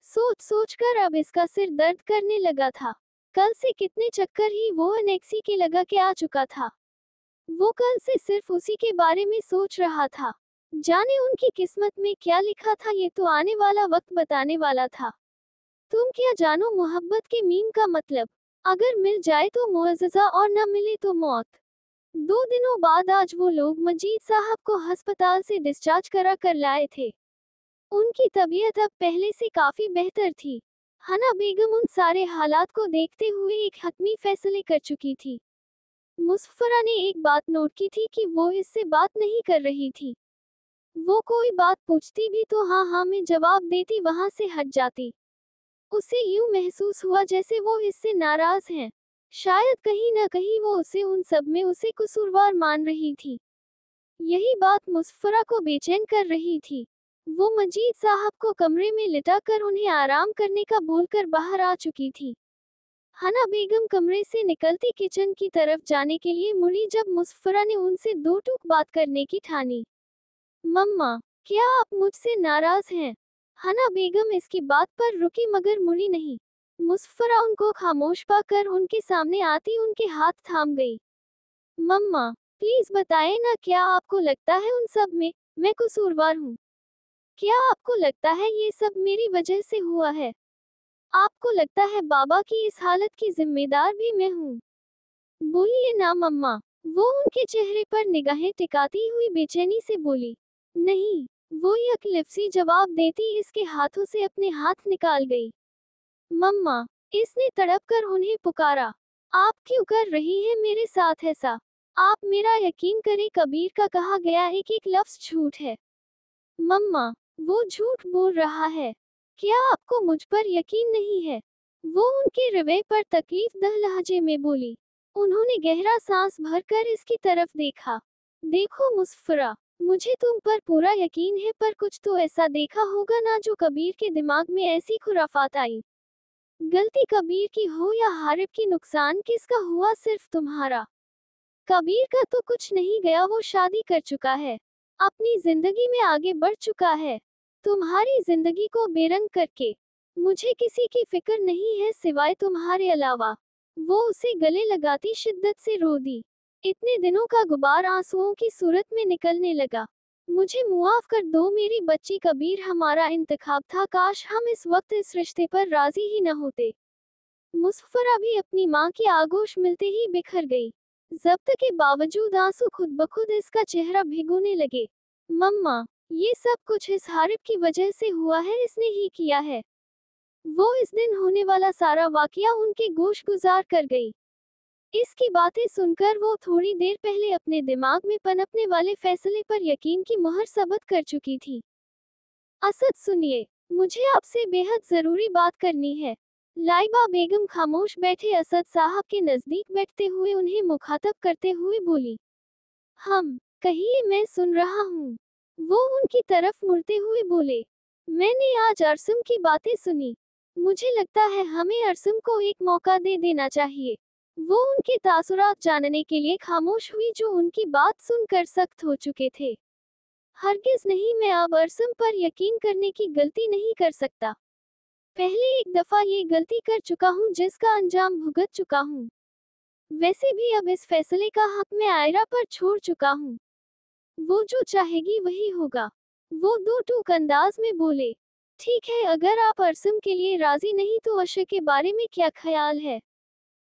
सोच सोच कर अब इसका सिर दर्द करने लगा था। कल से कितने चक्कर ही वो एनेक्सी के लगा के आ चुका था। वो कल से सिर्फ उसी के बारे में सोच रहा था। जाने उनकी किस्मत में क्या लिखा था, ये तो आने वाला वक्त बताने वाला था। तुम क्या जानो मोहब्बत के मीम का मतलब? अगर मिल जाए तो मुअज़्ज़ज़ा और न मिले तो मौत। 2 दिनों बाद आज वो लोग मजीद साहब को अस्पताल से डिस्चार्ज करा कर लाए थे। उनकी तबीयत अब पहले से काफी बेहतर थी। हना बेगम उन सारे हालात को देखते हुए एक हतमी फैसले कर चुकी थी। मुसफ्फरा ने एक बात नोट की थी कि वो इससे बात नहीं कर रही थी। वो कोई बात पूछती भी तो हाँ हाँ में जवाब देती, वहां से हट जाती। उसे यूं महसूस हुआ जैसे वो इससे नाराज हैं। शायद कहीं न कहीं वो उसे उन सब में उसे कसूरवार मान रही थी। यही बात मुसफ्फरा को बेचैन कर रही थी। वो मजीद साहब को कमरे में लिटाकर उन्हें आराम करने का बोलकर बाहर आ चुकी थी। हना बेगम कमरे से निकलती किचन की तरफ जाने के लिए मुड़ी जब मुसफ्फरा ने उनसे 2 टूक बात करने की ठानी। मम्मा, क्या आप मुझसे नाराज हैं? हना बेगम इसकी बात पर रुकी मगर मुड़ी नहीं। मुसफ्फरा उनको खामोश पाकर उनके सामने आती उनके हाथ थाम गई। मम्मा, प्लीज बताएं ना, क्या आपको लगता है उन सब में मैं कसूरवार हूँ? क्या आपको लगता है ये सब मेरी वजह से हुआ है? आपको लगता है बाबा की इस हालत की जिम्मेदार भी मैं हूँ? बोलिए ना मम्मा। वो उनके चेहरे पर निगाहें टिकाती हुई बेचैनी से बोली। नहीं, वो एक लफ्ज़ी जवाब देती इसके हाथों से अपने हाथ निकाल गई। मम्मा, इसने तड़प कर उन्हें पुकारा। आप क्यों कर रही हैं मेरे साथ ऐसा? आप मेरा यकीन करें, कबीर का कहा गया एक एक लफ्ज़ झूठ है। मम्मा, वो झूठ बोल रहा है। क्या आपको मुझ पर यकीन नहीं है? वो उनके रवैये पर तकलीफ दह लहजे में बोली। उन्होंने गहरा सांस भरकर इसकी तरफ देखा। देखो मुसफ्फरा, मुझे तुम पर पूरा यकीन है, पर कुछ तो ऐसा देखा होगा ना जो कबीर के दिमाग में ऐसी खुराफात आई। गलती कबीर की हो या हारिब की, नुकसान किसका हुआ? सिर्फ तुम्हारा। कबीर का तो कुछ नहीं गया, वो शादी कर चुका है, अपनी जिंदगी में आगे बढ़ चुका है। तुम्हारी जिंदगी को बेरंग करके मुझे किसी की फिक्र नहीं है सिवाय तुम्हारे अलावा। वो उसे गले लगाती शिद्दत से रो दी। इतने दिनों का गुबार आंसुओं की सूरत में निकलने लगा। मुझे मुआफ कर दो मेरी बच्ची, कबीर हमारा इंतखाब था, काश हम इस वक्त इस रिश्ते पर राजी ही न होते। मुसफ्फरा भी अपनी माँ की आगोश मिलते ही बिखर गई। जब्त के बावजूद आंसू खुद ब खुद इसका चेहरा भिगोने लगे। मम्मा, ये सब कुछ इस हारिब की वजह से हुआ है, इसने ही किया है। वो इस दिन होने वाला सारा वाकया उनके गोश गुजार कर गई। इसकी बातें सुनकर वो थोड़ी देर पहले अपने दिमाग में पनपने वाले फैसले पर यकीन की मुहर सबत कर चुकी थी। असद सुनिए, मुझे आपसे बेहद जरूरी बात करनी है। लाइबा बेगम खामोश बैठे असद साहब के नजदीक बैठते हुए उन्हें मुखातब करते हुए बोली, हम कहिए, मैं सुन रहा हूँ। वो उनकी तरफ मुड़ते हुए बोले, मैंने आज अरसम की बातें सुनी। मुझे लगता है हमें अरसम को एक मौका दे देना चाहिए। वो उनके तासुरात जानने के लिए खामोश हुई, जो उनकी बात सुनकर सख्त हो चुके थे। हरगिज नहीं, मैं अब अरसम पर यकीन करने की गलती नहीं कर सकता। पहले एक दफा ये गलती कर चुका हूँ जिसका अंजाम भुगत चुका हूँ। वैसे भी अब इस फैसले का हक मैं आयरा पर छोड़ चुका हूँ। वो जो चाहेगी वही होगा। वो दो टूक अंदाज में बोले, ठीक है, अगर आप अरसम के लिए राजी नहीं तो अशे के बारे में क्या ख्याल है?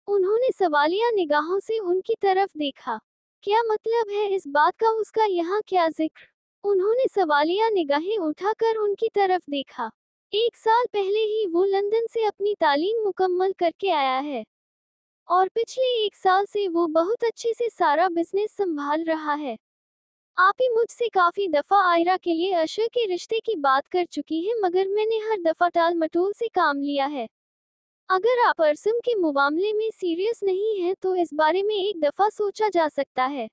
उन्होंने सवालिया निगाहों से उनकी तरफ देखा। क्या मतलब है इस बात का, उसका यहाँ क्या जिक्र? उन्होंने सवालिया निगाहें उठाकर उनकी तरफ देखा। 1 साल पहले ही वो लंदन से अपनी तालीम मुकम्मल करके आया है और पिछले 1 साल से वो बहुत अच्छे से सारा बिजनेस संभाल रहा है। आप ही मुझसे काफी दफा आयरा के लिए अशर के रिश्ते की बात कर चुकी है, मगर मैंने हर दफा टाल मटोल से काम लिया है। अगर आप अरसम के मामले में सीरियस नहीं है तो इस बारे में एक दफा सोचा जा सकता है।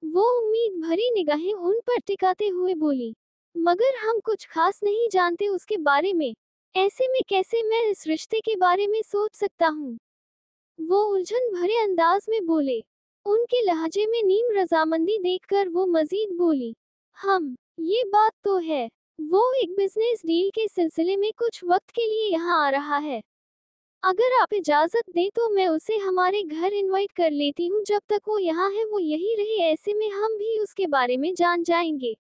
वो उम्मीद भरी निगाहें उन पर टिकाते हुए बोली, मगर हम कुछ खास नहीं जानते उसके बारे में। ऐसे में कैसे मैं इस रिश्ते के बारे में सोच सकता हूँ? वो उलझन भरे अंदाज में बोले। उनके लहजे में नीम रजामंदी देखकर वो मजीद बोली, ये बात तो है। वो एक बिजनेस डील के सिलसिले में कुछ वक्त के लिए यहाँ आ रहा है। अगर आप इजाजत दें तो मैं उसे हमारे घर इनवाइट कर लेती हूँ। जब तक वो यहाँ है वो यही रहे, ऐसे में हम भी उसके बारे में जान जाएंगे।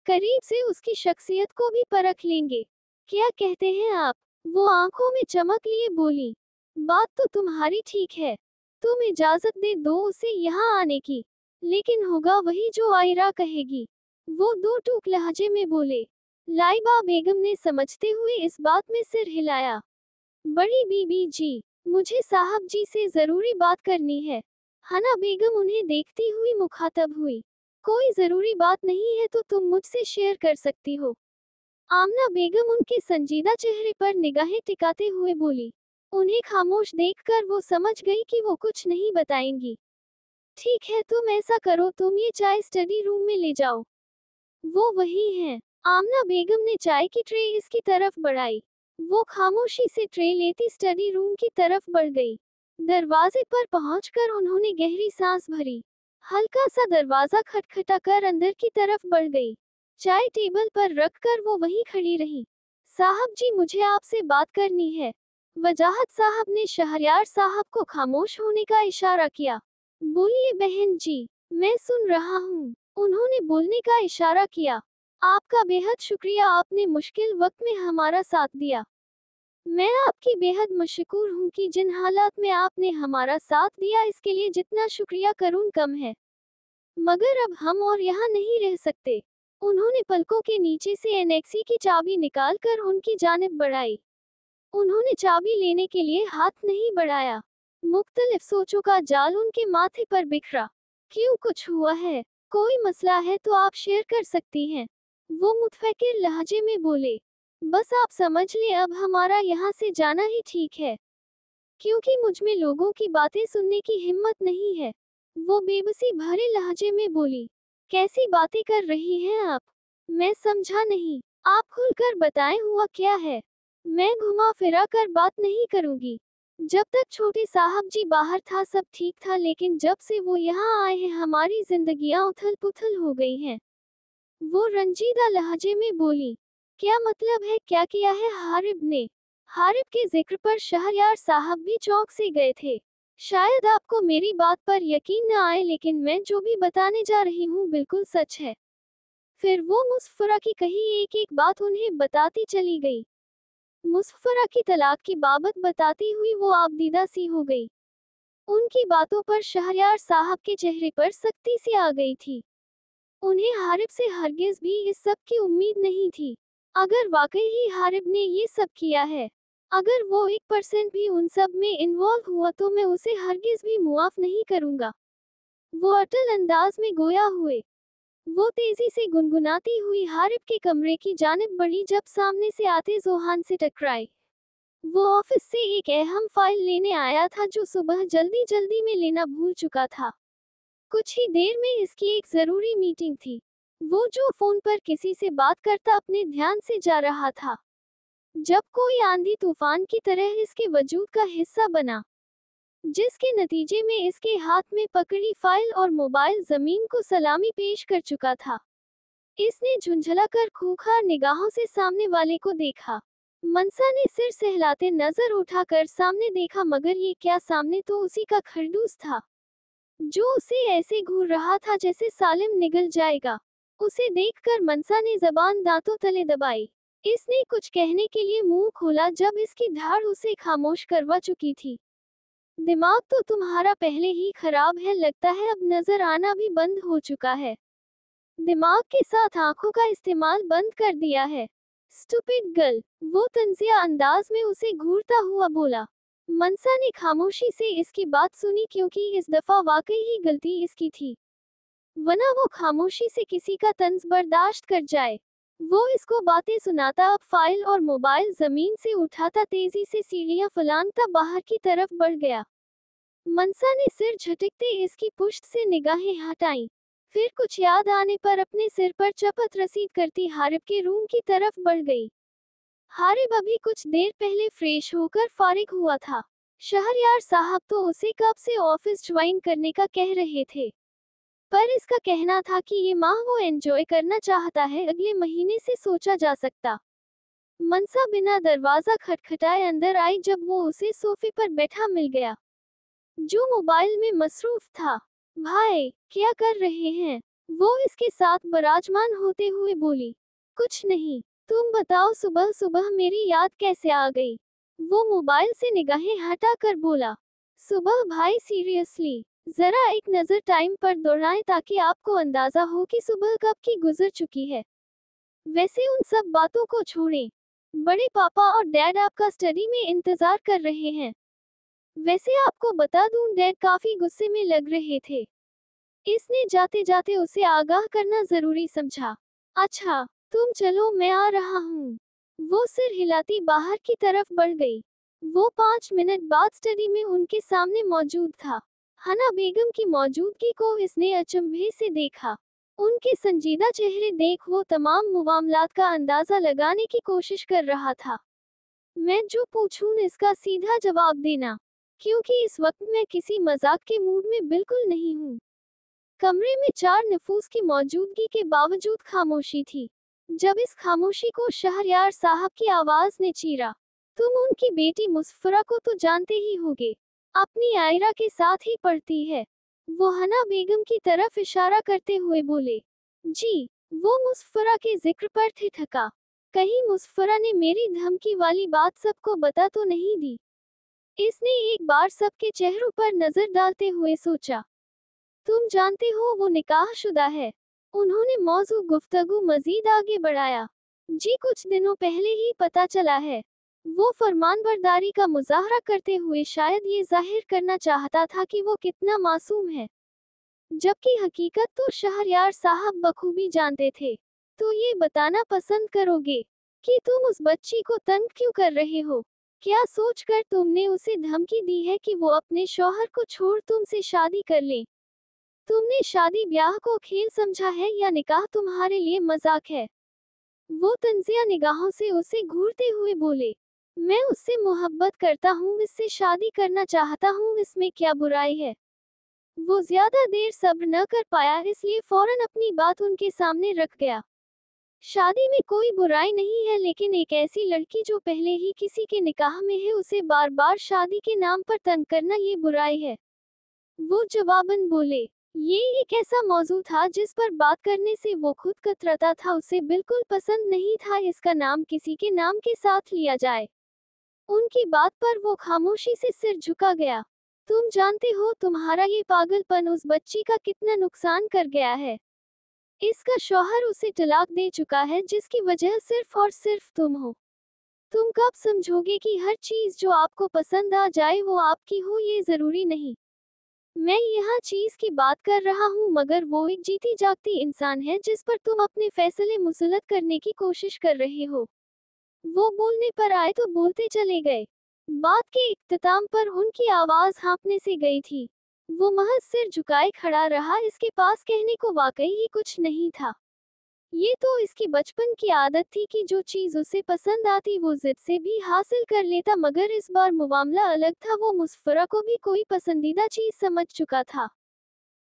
करीब से उसकी शख्सियत को भी परख लेंगे। क्या कहते हैं आप? वो आंखों में चमक लिए बोली, बात तो तुम्हारी ठीक है। तुम इजाजत दे दो उसे यहाँ आने की, लेकिन होगा वही जो आयरा कहेगी। वो दो टूक लहजे में बोले। लाइबा बेगम ने समझते हुए इस बात में सिर हिलाया। बड़ी बीबी जी, मुझे साहब जी से जरूरी बात करनी है। हना बेगम उन्हें देखती हुई मुखातब हुई। कोई जरूरी बात नहीं है तो तुम मुझसे शेयर कर सकती हो। आमना बेगम उनके संजीदा चेहरे पर निगाहें टिकाते हुए बोली। उन्हें खामोश देखकर वो समझ गई कि वो कुछ नहीं बताएंगी। ठीक है, तुम ऐसा करो, तुम ये चाय स्टडी रूम में ले जाओ। वो वही हैं। आमना बेगम ने चाय की ट्रे इसकी तरफ बढ़ाई। वो खामोशी से ट्रे लेती स्टडी रूम की तरफ बढ़ गई। दरवाजे पर पहुंचकर उन्होंने गहरी सांस भरी। हल्का सा दरवाजा खटखटाकर अंदर की तरफ बढ़ गई। चाय टेबल पर रखकर वो वहीं खड़ी रही। साहब जी, मुझे आपसे बात करनी है। वजाहत साहब ने शहरयार साहब को खामोश होने का इशारा किया। बोलिए बहन जी, मैं सुन रहा हूँ। उन्होंने बोलने का इशारा किया। आपका बेहद शुक्रिया, आपने मुश्किल वक्त में हमारा साथ दिया। मैं आपकी बेहद मशकूर हूँ कि जिन हालात में आपने हमारा साथ दिया, इसके लिए जितना शुक्रिया करूँ कम है। मगर अब हम और यहाँ नहीं रह सकते। उन्होंने पलकों के नीचे से एनेक्सी की चाबी निकालकर उनकी जानिब बढ़ाई। उन्होंने चाबी लेने के लिए हाथ नहीं बढ़ाया। मुख्तलिफ सोचों का जाल उनके माथे पर बिखरा। क्यों, कुछ हुआ है? कोई मसला है तो आप शेयर कर सकती हैं। वो मुतफिकिर लहजे में बोले। बस आप समझ लें, अब हमारा यहाँ से जाना ही ठीक है, क्योंकि मुझ में लोगों की बातें सुनने की हिम्मत नहीं है। वो बेबसी भरे लहजे में बोली। कैसी बातें कर रही हैं आप? मैं समझा नहीं। आप खुलकर बताएं, हुआ क्या है? मैं घुमा फिरा कर बात नहीं करूंगी। जब तक छोटे साहब जी बाहर था सब ठीक था, लेकिन जब से वो यहाँ आए हैं हमारी जिंदगियां उथल पुथल हो गई हैं। वो रंजीदा लहजे में बोली। क्या मतलब है? क्या किया है हारिब ने? हारिब के जिक्र पर शहरयार साहब भी चौंक से गए थे। शायद आपको मेरी बात पर यकीन न आए, लेकिन मैं जो भी बताने जा रही हूँ बिल्कुल सच है। फिर वो मुसफ्फरा की कही एक एक बात उन्हें बताती चली गई। मुसफ्फरा की तलाक की बाबत बताती हुई वो आबदीदा सी हो गई। उनकी बातों पर शहरयार साहब के चेहरे पर सख्ती सी आ गई थी। उन्हें हारिब से हरगिज भी इस सब की उम्मीद नहीं थी। अगर वाकई ही हारिब ने ये सब किया है, अगर वो 1% भी उन सब में इन्वॉल्व हुआ, तो मैं उसे हरगिज भी मुआफ नहीं करूंगा। वो अटल अंदाज में गोया हुए। वो तेजी से गुनगुनाती हुई हारिब के कमरे की जानिब बढ़ी, जब सामने से आते जोहान से टकराई। वो ऑफिस से एक अहम फाइल लेने आया था जो सुबह जल्दी जल्दी में लेना भूल चुका था। कुछ ही देर में इसकी एक जरूरी मीटिंग थी। वो जो फोन पर किसी से बात करता अपने ध्यान से जा रहा था, जब कोई आंधी तूफान की तरह इसके वजूद का हिस्सा बना, जिसके नतीजे में इसके हाथ में पकड़ी फाइल और मोबाइल जमीन को सलामी पेश कर चुका था। इसने झुंझलाकर खूंखार निगाहों से सामने वाले को देखा। मनसा ने सिर सहलाते नजर उठाकर सामने देखा, मगर ये क्या, सामने तो उसी का खरगोश था, जो उसे ऐसे घूर रहा था जैसे सालिम निगल जाएगा। उसे देखकर मनसा ने जबान दांतों तले दबाई। इसने कुछ कहने के लिए मुंह खोला जब इसकी धाड़ उसे खामोश करवा चुकी थी। दिमाग तो तुम्हारा पहले ही खराब है, लगता है अब नजर आना भी बंद हो चुका है। दिमाग के साथ आंखों का इस्तेमाल बंद कर दिया है। स्टूपिड गर्ल, वो तंजिया अंदाज में उसे घूरता हुआ बोला। मनसा ने खामोशी से इसकी बात सुनी, क्योंकि इस दफा वाकई ही गलती इसकी थी, वरना वो खामोशी से किसी का तंज बर्दाश्त कर जाए। वो इसको बातें सुनाता, अब फाइल और मोबाइल जमीन से उठाता, तेजी से सीढ़ियां फलांगता बाहर की तरफ बढ़ गया। मनसा ने सिर झटकते इसकी पुश्त से निगाहें हटाईं। फिर कुछ याद आने पर अपने सिर पर चपत रसीद करती हारिब के रूम की तरफ बढ़ गई। हारिब अभी कुछ देर पहले फ्रेश होकर फारिग हुआ था। शहरयार साहब तो उसे कब से ऑफिस ज्वाइन करने का कह रहे थे, पर इसका कहना था कि ये माह वो एंजॉय करना चाहता है, अगले महीने से सोचा जा सकता। मनसा बिना दरवाजा खटखटाए अंदर आई जब वो उसे सोफे पर बैठा मिल गया, जो मोबाइल में मसरूफ था। भाई, क्या कर रहे हैं? वो इसके साथ बराजमान होते हुए बोली। कुछ नहीं, तुम बताओ, सुबह सुबह मेरी याद कैसे आ गई? वो मोबाइल से निगाहें हटाकर बोला। सुबह भाई, सीरियसली, जरा एक नजर टाइम पर दौड़ाएं ताकि आपको अंदाजा हो कि सुबह कब की गुजर चुकी है। वैसे उन सब बातों को छोड़ें, बड़े पापा और डैड आपका स्टडी में इंतजार कर रहे हैं। वैसे आपको बता दूं, डैड काफी गुस्से में लग रहे थे। इसने जाते जाते उसे आगाह करना जरूरी समझा। अच्छा, तुम चलो, मैं आ रहा हूँ। वो सिर हिलाती बाहर की तरफ बढ़ गई। वो 5 मिनट बाद स्टडी में उनके सामने मौजूद था। हना बेगम की मौजूदगी को इसने अचंभे से देखा। उनके संजीदा चेहरे देख वो तमाम मामलात का अंदाजा लगाने की कोशिश कर रहा था। मैं जो पूछूं इसका सीधा जवाब देना, क्योंकि इस वक्त मैं किसी मजाक के मूड में बिल्कुल नहीं हूँ। कमरे में 4 नफूस की मौजूदगी के बावजूद खामोशी थी। जब इस खामोशी को शहरयार साहब की आवाज ने चीरा, तुम उनकी बेटी मुसफ्फरा को तो जानते ही होगे, अपनी आयरा के साथ ही पढ़ती है। वो हना बेगम की तरफ इशारा करते हुए बोले। जी। वो मुसफ्फरा के जिक्र पर ठिठका। कहीं मुसफ्फरा ने मेरी धमकी वाली बात सबको बता तो नहीं दी? इसने एक बार सबके चेहरों पर नजर डालते हुए सोचा। तुम जानते हो वो निकाहशुदा है। उन्होंने मौजू गुफ्तगू मजीद आगे बढ़ाया। जी, कुछ दिनों पहले ही पता चला है। वो फरमानबरदारी का मुजाहरा करते हुए शायद ये जाहिर करना चाहता था कि वो कितना मासूम है, जबकि हकीकत तो शहरयार साहब बखूबी जानते थे। तो ये बताना पसंद करोगे कि तुम उस बच्ची को तंग क्यों कर रहे हो? क्या सोचकर तुमने उसे धमकी दी है कि वो अपने शौहर को छोड़ तुमसे शादी कर ले? तुमने शादी ब्याह को खेल समझा है या निकाह तुम्हारे लिए मजाक है? वो तंजिया निगाहों से उसे घूरते हुए बोले। मैं उससे मोहब्बत करता हूँ, इससे शादी करना चाहता हूँ, इसमें क्या बुराई है? वो ज्यादा देर सब्र न कर पाया, इसलिए फौरन अपनी बात उनके सामने रख गया। शादी में कोई बुराई नहीं है, लेकिन एक ऐसी लड़की जो पहले ही किसी के निकाह में है, उसे बार बार शादी के नाम पर तंग करना, ये बुराई है। वो जवाबन बोले। ये एक ऐसा मौजू था जिस पर बात करने से वो खुद कतराता था, उसे बिल्कुल पसंद नहीं था इसका नाम किसी के नाम के साथ लिया जाए। उनकी बात पर वो खामोशी से सिर झुका गया। तुम जानते हो तुम्हारा ये पागलपन उस बच्ची का कितना नुकसान कर गया है। इसका शौहर उसे तलाक दे चुका है, जिसकी वजह सिर्फ और सिर्फ तुम हो। तुम कब समझोगे कि हर चीज जो आपको पसंद आ जाए वो आपकी हो? ये जरूरी नहीं। मैं यहाँ चीज की बात कर रहा हूँ, मगर वो एक जीती जागती इंसान है जिस पर तुम अपने फैसले मुसलत करने की कोशिश कर रहे हो। वो बोलने पर आए तो बोलते चले गए। बात के इख्तिताम पर उनकी आवाज हाँफने से गई थी। वो महज सिर झुकाए खड़ा रहा, इसके पास कहने को वाकई ही कुछ नहीं था। ये तो इसकी बचपन की आदत थी कि जो चीज उसे पसंद आती वो जिद से भी हासिल कर लेता, मगर इस बार मामला अलग था। वो मुसफ्फरा को भी कोई पसंदीदा चीज समझ चुका था।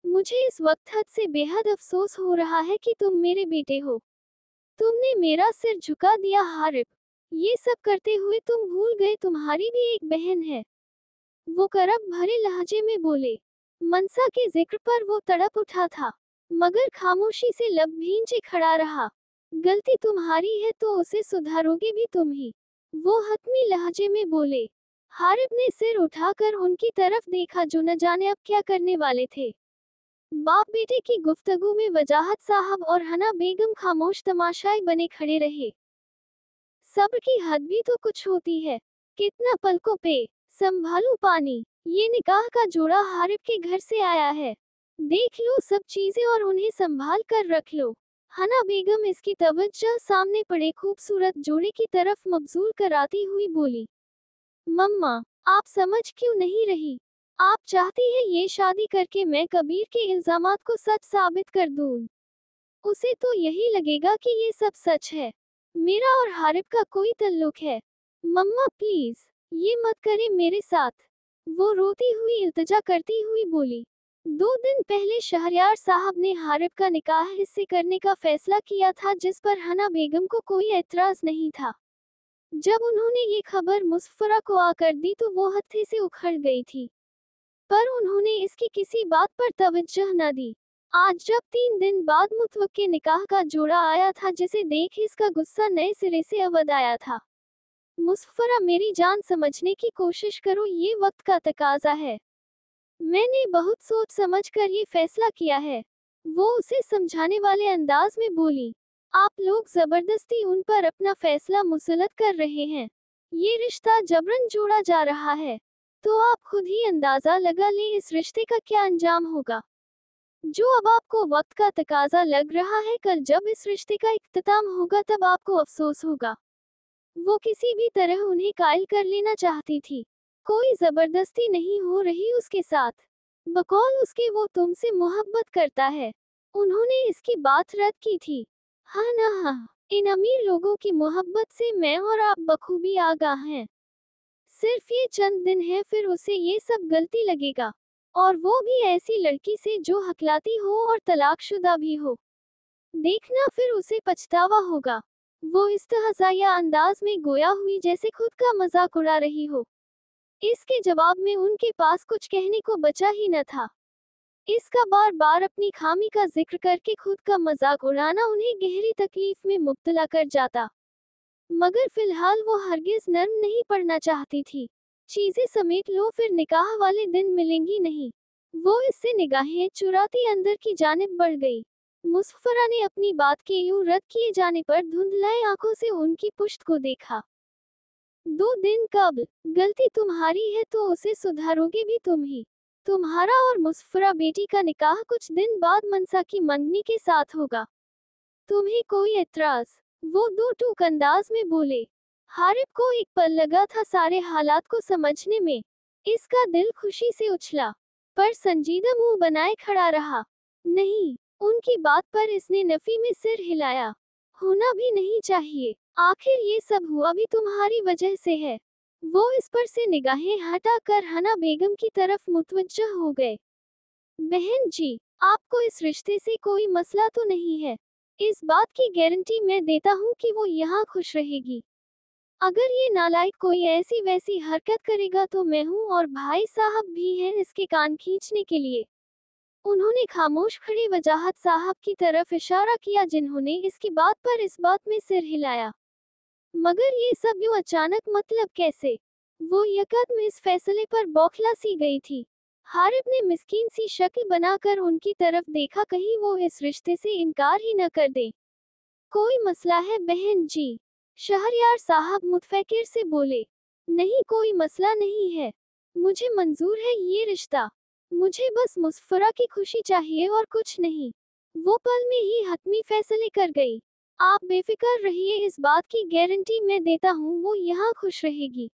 मुझे इस वक्त हद से बेहद अफसोस हो रहा है कि तुम मेरे बेटे हो। तुमने मेरा सिर झुका दिया हारिब। ये सब करते हुए तुम भूल गए तुम्हारी भी एक बहन है। वो करब भरे लहजे में बोले। मनसा के जिक्र पर वो तड़प उठा था, मगर खामोशी से लब भींचे खड़ा रहा। गलती तुम्हारी है तो उसे सुधारोगे भी तुम ही, वो हतमी लहजे में बोले। हारिब ने सिर उठाकर उनकी तरफ देखा जो न जाने अब क्या करने वाले थे। बाप बेटे की गुफ्तगू में वजाहत साहब और हना बेगम खामोश तमाशाई बने खड़े रहे। सब्र की हद भी तो कुछ होती है। कितना पलकों पे संभालू पानी। ये निकाह का जोड़ा हारिब के घर से आया है। देख लो सब चीजें और उन्हें संभाल कर रख लो। हना बेगम इसकी तवज्जो सामने पड़े खूबसूरत जोड़े की तरफ मबजूल कराती हुई बोली। मम्मा, आप समझ क्यों नहीं रही? आप चाहती है ये शादी करके मैं कबीर के इल्जामात को सच साबित कर दूं। उसे तो यही लगेगा कि ये सब सच है, मेरा और हारिब का कोई तल्लुक है। मम्मा प्लीज, ये मत करे मेरे साथ, वो रोती हुई इल्तिजा करती हुई बोली। 2 दिन पहले शहरयार साहब ने हारिब का निकाह इससे करने का फैसला किया था, जिस पर हना बेगम को कोई एतराज नहीं था। जब उन्होंने ये खबर मुसफ्फरा को आकर दी तो वो हत्थे से उखड़ गई थी, पर उन्होंने इसकी किसी बात पर तवज्जो न दी। आज जब 3 दिन बाद मुतवक्के निकाह का जोड़ा आया था, जिसे देख इसका गुस्सा नए सिरे से अवद आया था। मुसफ्फरा मेरी जान, समझने की कोशिश करो, ये वक्त का तकाजा है। मैंने बहुत सोच समझ कर ये फैसला किया है, वो उसे समझाने वाले अंदाज में बोली। आप लोग जबरदस्ती उन पर अपना फैसला मुसलत कर रहे हैं। ये रिश्ता जबरन जोड़ा जा रहा है, तो आप खुद ही अंदाजा लगा लें इस रिश्ते का क्या अंजाम होगा। जो अब आपको वक्त का तकाजा लग रहा है, कल जब इस रिश्ते का इख्तिताम होगा तब आपको अफसोस होगा। वो किसी भी तरह उन्हें कायल कर लेना चाहती थी, कोई जबरदस्ती नहीं हो रही उसके साथ। बकौल उसके वो तुमसे मोहब्बत करता है। उन्होंने इसकी बात रद्द की थी। हाँ ना हाँ, इन अमीर लोगों की मोहब्बत से मैं और आप बखूबी आगाह हैं। सिर्फ ये चंद दिन है, फिर उसे ये सब गलती लगेगा, और वो भी ऐसी लड़की से जो हकलाती हो और तलाकशुदा भी हो। देखना फिर उसे पछतावा होगा। वो इस्तहज़ाया अंदाज में गोया हुई जैसे खुद का मजाक उड़ा रही हो। इसके जवाब में उनके पास कुछ कहने को बचा ही न था। इसका बार बार अपनी खामी का जिक्र करके खुद का मजाक उड़ाना उन्हें गहरी तकलीफ में मुब्तला कर जाता, मगर फिलहाल वो हरगिज नर्म नहीं पड़ना चाहती थी। चीजें समेट लो, फिर निकाह वाले दिन मिलेंगी नहीं। वो इससे निगाहें चुराती अंदर की जानिब बढ़ गई। मुसफ्फरा ने अपनी बात के यूं रद्द किए जाने पर धुंधलाए आंखों से उनकी पुश्त को देखा। 2 दिन कब? गलती तुम्हारी है तो उसे सुधारोगे भी तुम ही। तुम्हारा और मुसफ्फरा बेटी का निकाह कुछ दिन बाद मनसा की मंगनी के साथ होगा। तुम्हें कोई एतराज? वो दो टूक अंदाज में बोले। हारिब को एक पल लगा था सारे हालात को समझने में। इसका दिल खुशी से उछला, पर संजीदा मुंह बनाए खड़ा रहा। नहीं, उनकी बात पर इसने नफी में सिर हिलाया। होना भी नहीं चाहिए, आखिर ये सब हुआ भी तुम्हारी वजह से है। वो इस पर से निगाहें हटाकर हना बेगम की तरफ मुतवज्जह हो गए। बहन जी, आपको इस रिश्ते से कोई मसला तो नहीं है? इस बात की गारंटी मैं देता हूँ कि वो यहाँ खुश रहेगी। अगर ये नालायक कोई ऐसी वैसी हरकत करेगा तो मैं हूँ और भाई साहब भी हैं इसके कान खींचने के लिए। उन्होंने खामोश खड़े वजाहत साहब की तरफ इशारा किया, जिन्होंने इसकी बात पर इस बात में सिर हिलाया। मगर ये सब यूं अचानक मतलब कैसे? वो यकदम इस फैसले पर बौखला सी गई थी। हारिब ने मिस्कीन सी शक्ल बनाकर उनकी तरफ देखा, कहीं वो इस रिश्ते से इनकार ही न कर दे। कोई मसला है बहन जी? शहरयार साहब मुतफक्किर से बोले। नहीं, कोई मसला नहीं है, मुझे मंजूर है ये रिश्ता। मुझे बस मुसफ्फरा की खुशी चाहिए और कुछ नहीं। वो पल में ही हतमी फैसले कर गई। आप बेफिक्र रहिए, इस बात की गारंटी मैं देता हूँ वो यहाँ खुश रहेगी।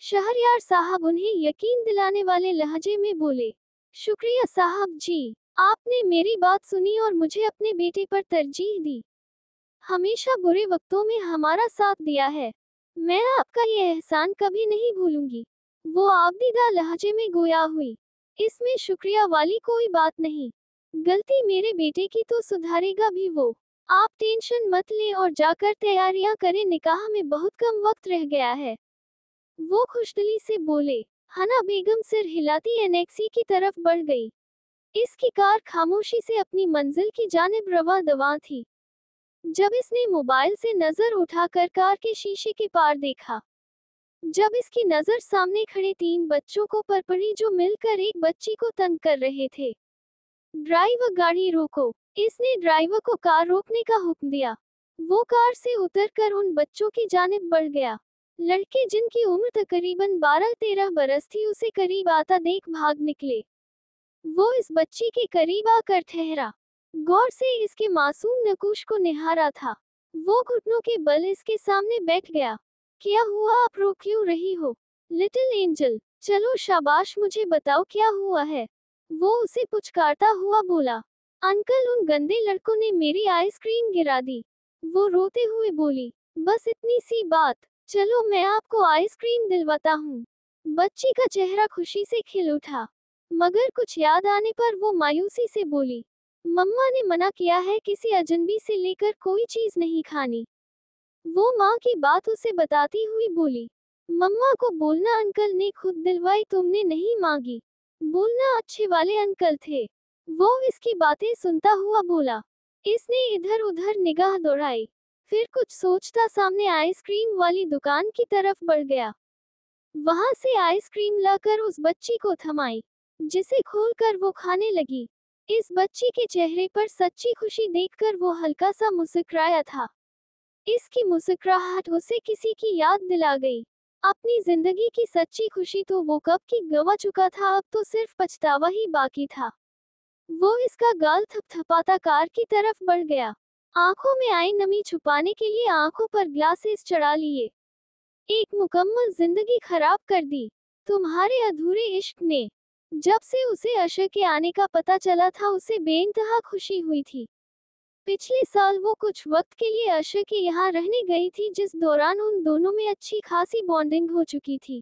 शहरयार साहब उन्हें यकीन दिलाने वाले लहजे में बोले। शुक्रिया साहब जी, आपने मेरी बात सुनी और मुझे अपने बेटे पर तरजीह दी। हमेशा बुरे वक्तों में हमारा साथ दिया है। मैं आपका ये एहसान कभी नहीं भूलूंगी। वो आबदीदा लहजे में गोया हुई। इसमें शुक्रिया वाली कोई बात नहीं। गलती मेरे बेटे की तो सुधारेगा भी वो। आप टेंशन मत लें और जाकर तैयारियां करें, निकाह में बहुत कम वक्त रह गया है। वो खुशदिली से बोले। हना बेगम सिर हिलाती एनेक्सी की तरफ बढ़ गई। इसकी कार खामोशी से अपनी मंजिल की जानिब रवा दवा थी। जब इसने मोबाइल से नजर उठाकर कार के शीशे के पार देखा, जब इसकी नजर सामने खड़े 3 बच्चों को पर पड़ी जो मिलकर एक बच्ची को तंग कर रहे थे। ड्राइवर गाड़ी रोको। इसने ड्राइवर को कार रोकने का हुक्म दिया। वो कार से उतरकर उन बच्चों की जानिब बढ़ गया। लड़के जिनकी उम्र तकरीबन 12-13 बरस थी उसे करीब आता देख भाग निकले। वो इस बच्ची के करीब आकर ठहरा, गौर से इसके मासूम नकुश को निहारा था। वो घुटनों के बल इसके सामने बैठ गया। क्या हुआ, आप रो क्यों रही हो? लिटिल एंजल, चलो शाबाश, मुझे बताओ क्या हुआ है। वो उसे पुचकारता हुआ बोला। अंकल, उन गंदे लड़कों ने मेरी आइसक्रीम गिरा दी। वो रोते हुए बोली। बस इतनी सी बात, चलो मैं आपको आइसक्रीम दिलवाता हूँ। बच्ची का चेहरा खुशी से खिल उठा, मगर कुछ याद आने पर वो मायूसी से बोली। मम्मा ने मना किया है किसी अजनबी से लेकर कोई चीज नहीं खानी। वो माँ की बात उसे बताती हुई बोली। मम्मा को बोलना अंकल ने खुद दिलवाई, तुमने नहीं मांगी। बोलना अच्छे वाले अंकल थे। वो इसकी बातें सुनता हुआ बोला। इसने इधर उधर निगाह दौड़ाई, फिर कुछ सोचता सामने आइसक्रीम वाली दुकान की तरफ बढ़ गया। वहां से आइसक्रीम लाकर उस बच्ची को थमाई, जिसे खोलकर वो खाने लगी। इस बच्ची के चेहरे पर सच्ची खुशी देखकर वो हल्का सा मुस्कुराया था। इसकी मुस्कुराहट उसे किसी की याद दिला गई। अपनी जिंदगी की सच्ची खुशी तो वो कब की गवा चुका था, अब तो सिर्फ पछतावा ही बाकी था। वो इसका गाल थपथपाता कार की तरफ बढ़ गया। आंखों में आई नमी छुपाने के लिए आंखों पर ग्लासेस चढ़ा लिए। एक मुकम्मल जिंदगी खराब कर दी तुम्हारे अधूरे इश्क ने। जब से उसे अशर के आने का पता चला था उसे बेइंतहा खुशी हुई थी। पिछले साल वो कुछ वक्त के लिए अशर के यहाँ रहने गई थी, जिस दौरान उन दोनों में अच्छी खासी बॉन्डिंग हो चुकी थी।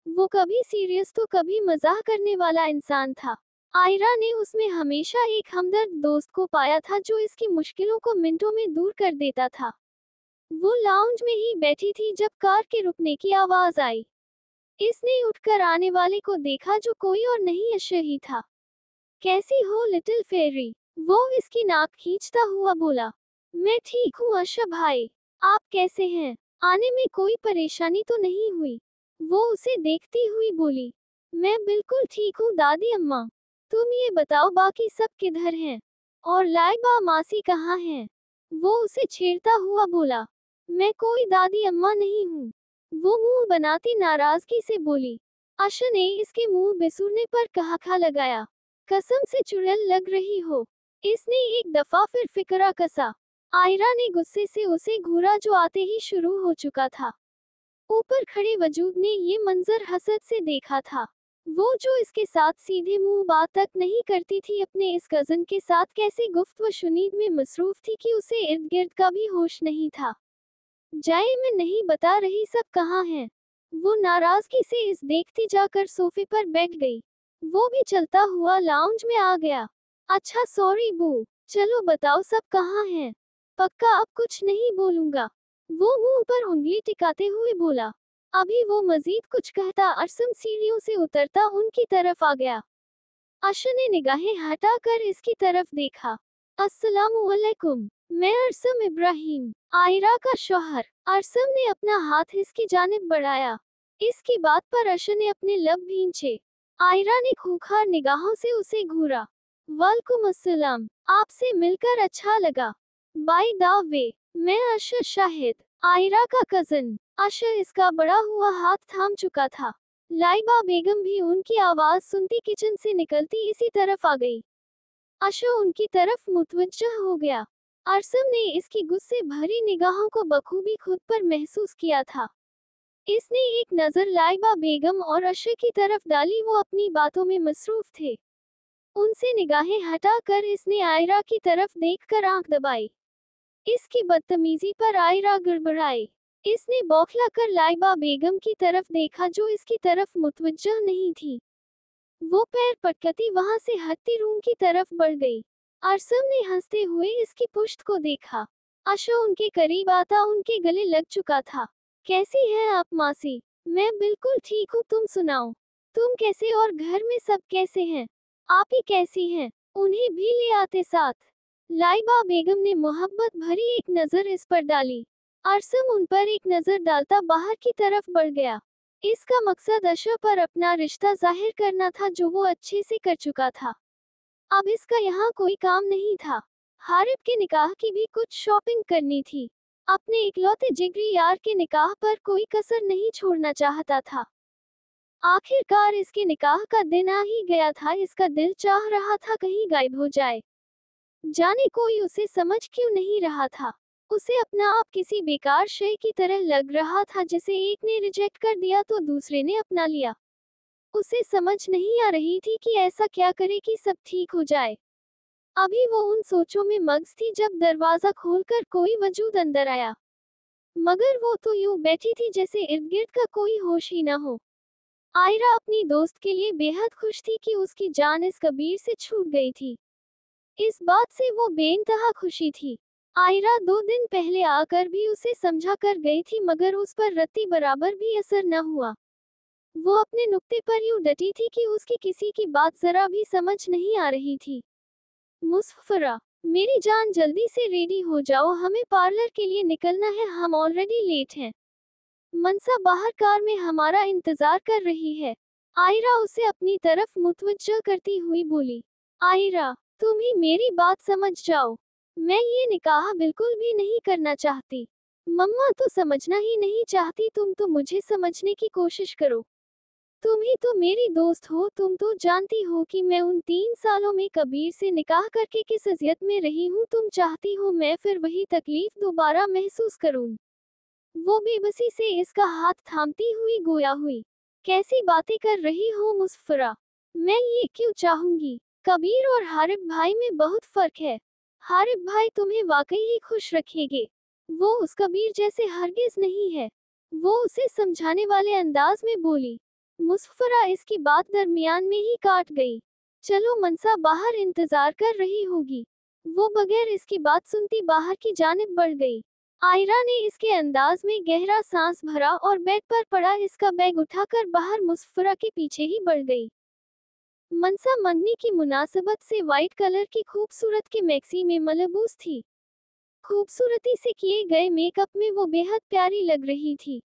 वो कभी सीरियस तो कभी मजाक करने वाला इंसान था। आयरा ने उसमें हमेशा एक हमदर्द दोस्त को पाया था जो इसकी मुश्किलों को मिनटों में दूर कर देता था। वो लाउंज में ही बैठी थी जब कार के रुकने की आवाज आई। इसने उठकर आने वाले को देखा जो कोई और नहीं अशर ही था। कैसी हो लिटिल फेरी? वो इसकी नाक खींचता हुआ बोला। मैं ठीक हूँ अशर भाई, आप कैसे हैं? आने में कोई परेशानी तो नहीं हुई? वो उसे देखती हुई बोली। मैं बिल्कुल ठीक हूँ दादी अम्मा। तुम ये बताओ बाकी सब किधर हैं? और लाइबा मासी कहाँ हैं? वो उसे छेड़ता हुआ बोला। मैं कोई दादी अम्मा नहीं हूँ। वो मुंह बनाती नाराजगी से बोली। अशर ने इसके मुंह बेसुरने पर कहा लगाया। कसम से चुड़ैल लग रही हो। इसने एक दफा फिर फिकरा कसा। आयरा ने गुस्से से उसे घूरा जो आते ही शुरू हो चुका था। ऊपर खड़े वजूद ने ये मंजर हसद से देखा था। वो जो इसके साथ सीधे मुंह बात तक नहीं करती थी, अपने इस कजन के साथ कैसे गुफ्तगू शुनीद में मसरूफ थी कि उसे इर्द गिर्द का भी होश नहीं था। जाए, मैं नहीं बता रही सब कहाँ हैं। वो नाराजगी से इस देखती जाकर सोफे पर बैठ गई। वो भी चलता हुआ लाउंज में आ गया। अच्छा सॉरी बू, चलो बताओ सब कहाँ हैं? पक्का अब कुछ नहीं बोलूंगा। वो मुंह पर उंगली टिकाते हुए बोला। अभी वो मजीद कुछ कहता अरसम सीढ़ियों से उतरता उनकी तरफ आ गया। अशर ने निगाहें हटाकर इसकी तरफ देखा। अस्सलामुअलैकुम, मैं अरसम इब्राहिम, आयरा का शौहर। अरसम ने अपना हाथ इसकी जानिब बढ़ाया। इसकी बात पर अशर ने अपने लब भींचे। आयरा ने खूंखार निगाहों से उसे घूरा। वालेकुम अस्सलाम, आपसे मिलकर अच्छा लगा। बाय द वे, मैं अशर शाहिद, आयरा का कजन। अशर इसका बड़ा हुआ हाथ थाम चुका था। लाइबा बेगम भी उनकी आवाज सुनती किचन से निकलती इसी तरफ आ गई। अशर उनकी तरफ मुतवज्जह हो गया। अरसम ने इसकी गुस्से भरी निगाहों को बखूबी खुद पर महसूस किया था। इसने एक नजर लाइबा बेगम और अशर की तरफ डाली, वो अपनी बातों में मसरूफ थे। उनसे निगाहें हटाकर इसने आयरा की तरफ देखकर आंख दबाई। इसकी बदतमीजी पर आयरा गड़बड़ाई। इसने बौखला कर लाइबा बेगम की तरफ देखा जो इसकी तरफ मुतवज्जह नहीं थी। वो पैर पटकती वहां से हटती रूम की तरफ बढ़ गई। अरसम ने हंसते हुए इसकी पुश्त को देखा। अशो उनके करीब आता उनके गले लग चुका था। कैसी हैं आप मासी? मैं बिल्कुल ठीक हूँ, तुम सुनाओ। तुम कैसे और घर में सब कैसे हैं? आप ही कैसी हैं? उन्हें भी ले आते साथ। लाइबा बेगम ने मोहब्बत भरी एक नजर इस पर डाली। अरसम उन पर एक नजर डालता बाहर की तरफ बढ़ गया। इसका मकसद अशर पर अपना रिश्ता जाहिर करना था जो वो अच्छे से कर चुका था। अब इसका यहाँ कोई काम नहीं था। हारिब के निकाह की भी कुछ शॉपिंग करनी थी। अपने इकलौते जिगरी यार के निकाह पर कोई कसर नहीं छोड़ना चाहता था। आखिरकार इसके निकाह का दिन आ ही गया था। इसका दिल चाह रहा था कहीं गायब हो जाए। जाने कोई उसे समझ क्यों नहीं रहा था। उसे अपना आप किसी बेकार शय की तरह लग रहा था जिसे एक ने रिजेक्ट कर दिया तो दूसरे ने अपना लिया। उसे समझ नहीं आ रही थी कि ऐसा क्या करे कि सब ठीक हो जाए। अभी वो उन सोचों में मग्न थी जब दरवाजा खोलकर कोई वजूद अंदर आया। मगर वो तो यूं बैठी थी जैसे इर्द गिर्द का कोई होश ही न हो। आयरा अपनी दोस्त के लिए बेहद खुश थी कि उसकी जान इस कबीर से छूट गई थी। इस बात से वो बेइंतहा खुशी थी। आयरा 2 दिन पहले आकर भी उसे समझा कर गई थी मगर उस पर रत्ती बराबर भी असर न हुआ। वो अपने नुक्ते पर यूं डटी थी कि उसकी किसी की बात जरा भी समझ नहीं आ रही थी। मुसफ़रा, मेरी जान जल्दी से रेडी हो जाओ, हमें पार्लर के लिए निकलना है, हम ऑलरेडी लेट हैं। मनसा बाहर कार में हमारा इंतजार कर रही है। आयरा उसे अपनी तरफ मुतवज्जह करती हुई बोली। आयरा, तुम ही मेरी बात समझ जाओ। मैं ये निकाह बिल्कुल भी नहीं करना चाहती। मम्मा तो समझना ही नहीं चाहती, तुम तो मुझे समझने की कोशिश करो। तुम ही तो मेरी दोस्त हो, तुम तो जानती हो कि मैं उन 3 सालों में कबीर से निकाह करके किस अज़ियत में रही हूँ। तुम चाहती हो मैं फिर वही तकलीफ दोबारा महसूस करूँ। वो बेबसी से इसका हाथ थामती हुई गोया हुई। कैसी बातें कर रही हो मुसफ़रा? मैं ये क्यों चाहूंगी? कबीर और हारिब भाई में बहुत फर्क है। हारिब भाई तुम्हें वाकई ही खुश रखेंगे। वो उस कबीर जैसे हरगिज नहीं है। वो उसे समझाने वाले अंदाज में बोली। मुसफ़रा इसकी बात दरमियान में ही काट गई। चलो, मनसा बाहर इंतजार कर रही होगी। वो बगैर इसकी बात सुनती बाहर की जानिब बढ़ गई। आयरा ने इसके अंदाज में गहरा सांस भरा और बेड पर पड़ा इसका बैग उठाकर बाहर मुसफ़रा के पीछे ही बढ़ गई। मनसा मंगनी की मुनासबत से वाइट कलर की खूबसूरत के मैक्सी में मलबूस थी। खूबसूरती से किए गए मेकअप में वो बेहद प्यारी लग रही थी।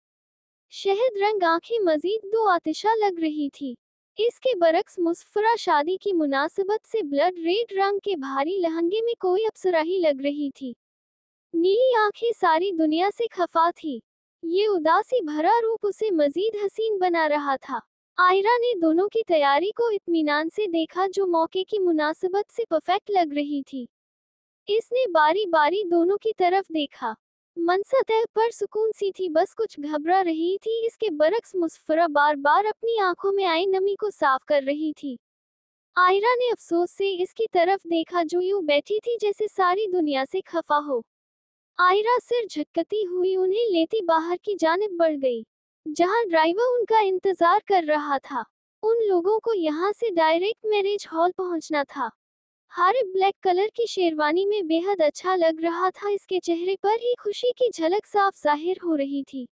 शहद रंग आंखें मजीद दो आतिशा लग रही थी। इसके बरक्स मुसफ़रा शादी की मुनासबत से ब्लड रेड रंग के भारी लहंगे में कोई अप्सरा ही लग रही थी। नीली आंखें सारी दुनिया से खफा थी। ये उदासी भरा रूप उसे मजीद हसीन बना रहा था। आयरा ने दोनों की तैयारी को इत्मीनान से देखा जो मौके की मुनासबत से परफेक्ट लग रही थी। इसने बारी बारी दोनों की तरफ देखा। मन सतह पर सुकून सी थी, बस कुछ घबरा रही थी। इसके बरक्स मुसफ़रा बार बार अपनी आंखों में आई नमी को साफ कर रही थी। आयरा ने अफसोस से इसकी तरफ देखा जो यूं बैठी थी जैसे सारी दुनिया से खफा हो। आयरा सिर झटकती हुई उन्हें लेती बाहर की जानिब बढ़ गई, जहां ड्राइवर उनका इंतजार कर रहा था। उन लोगों को यहां से डायरेक्ट मैरिज हॉल पहुंचना था। हारिब ब्लैक कलर की शेरवानी में बेहद अच्छा लग रहा था। इसके चेहरे पर ही खुशी की झलक साफ जाहिर हो रही थी।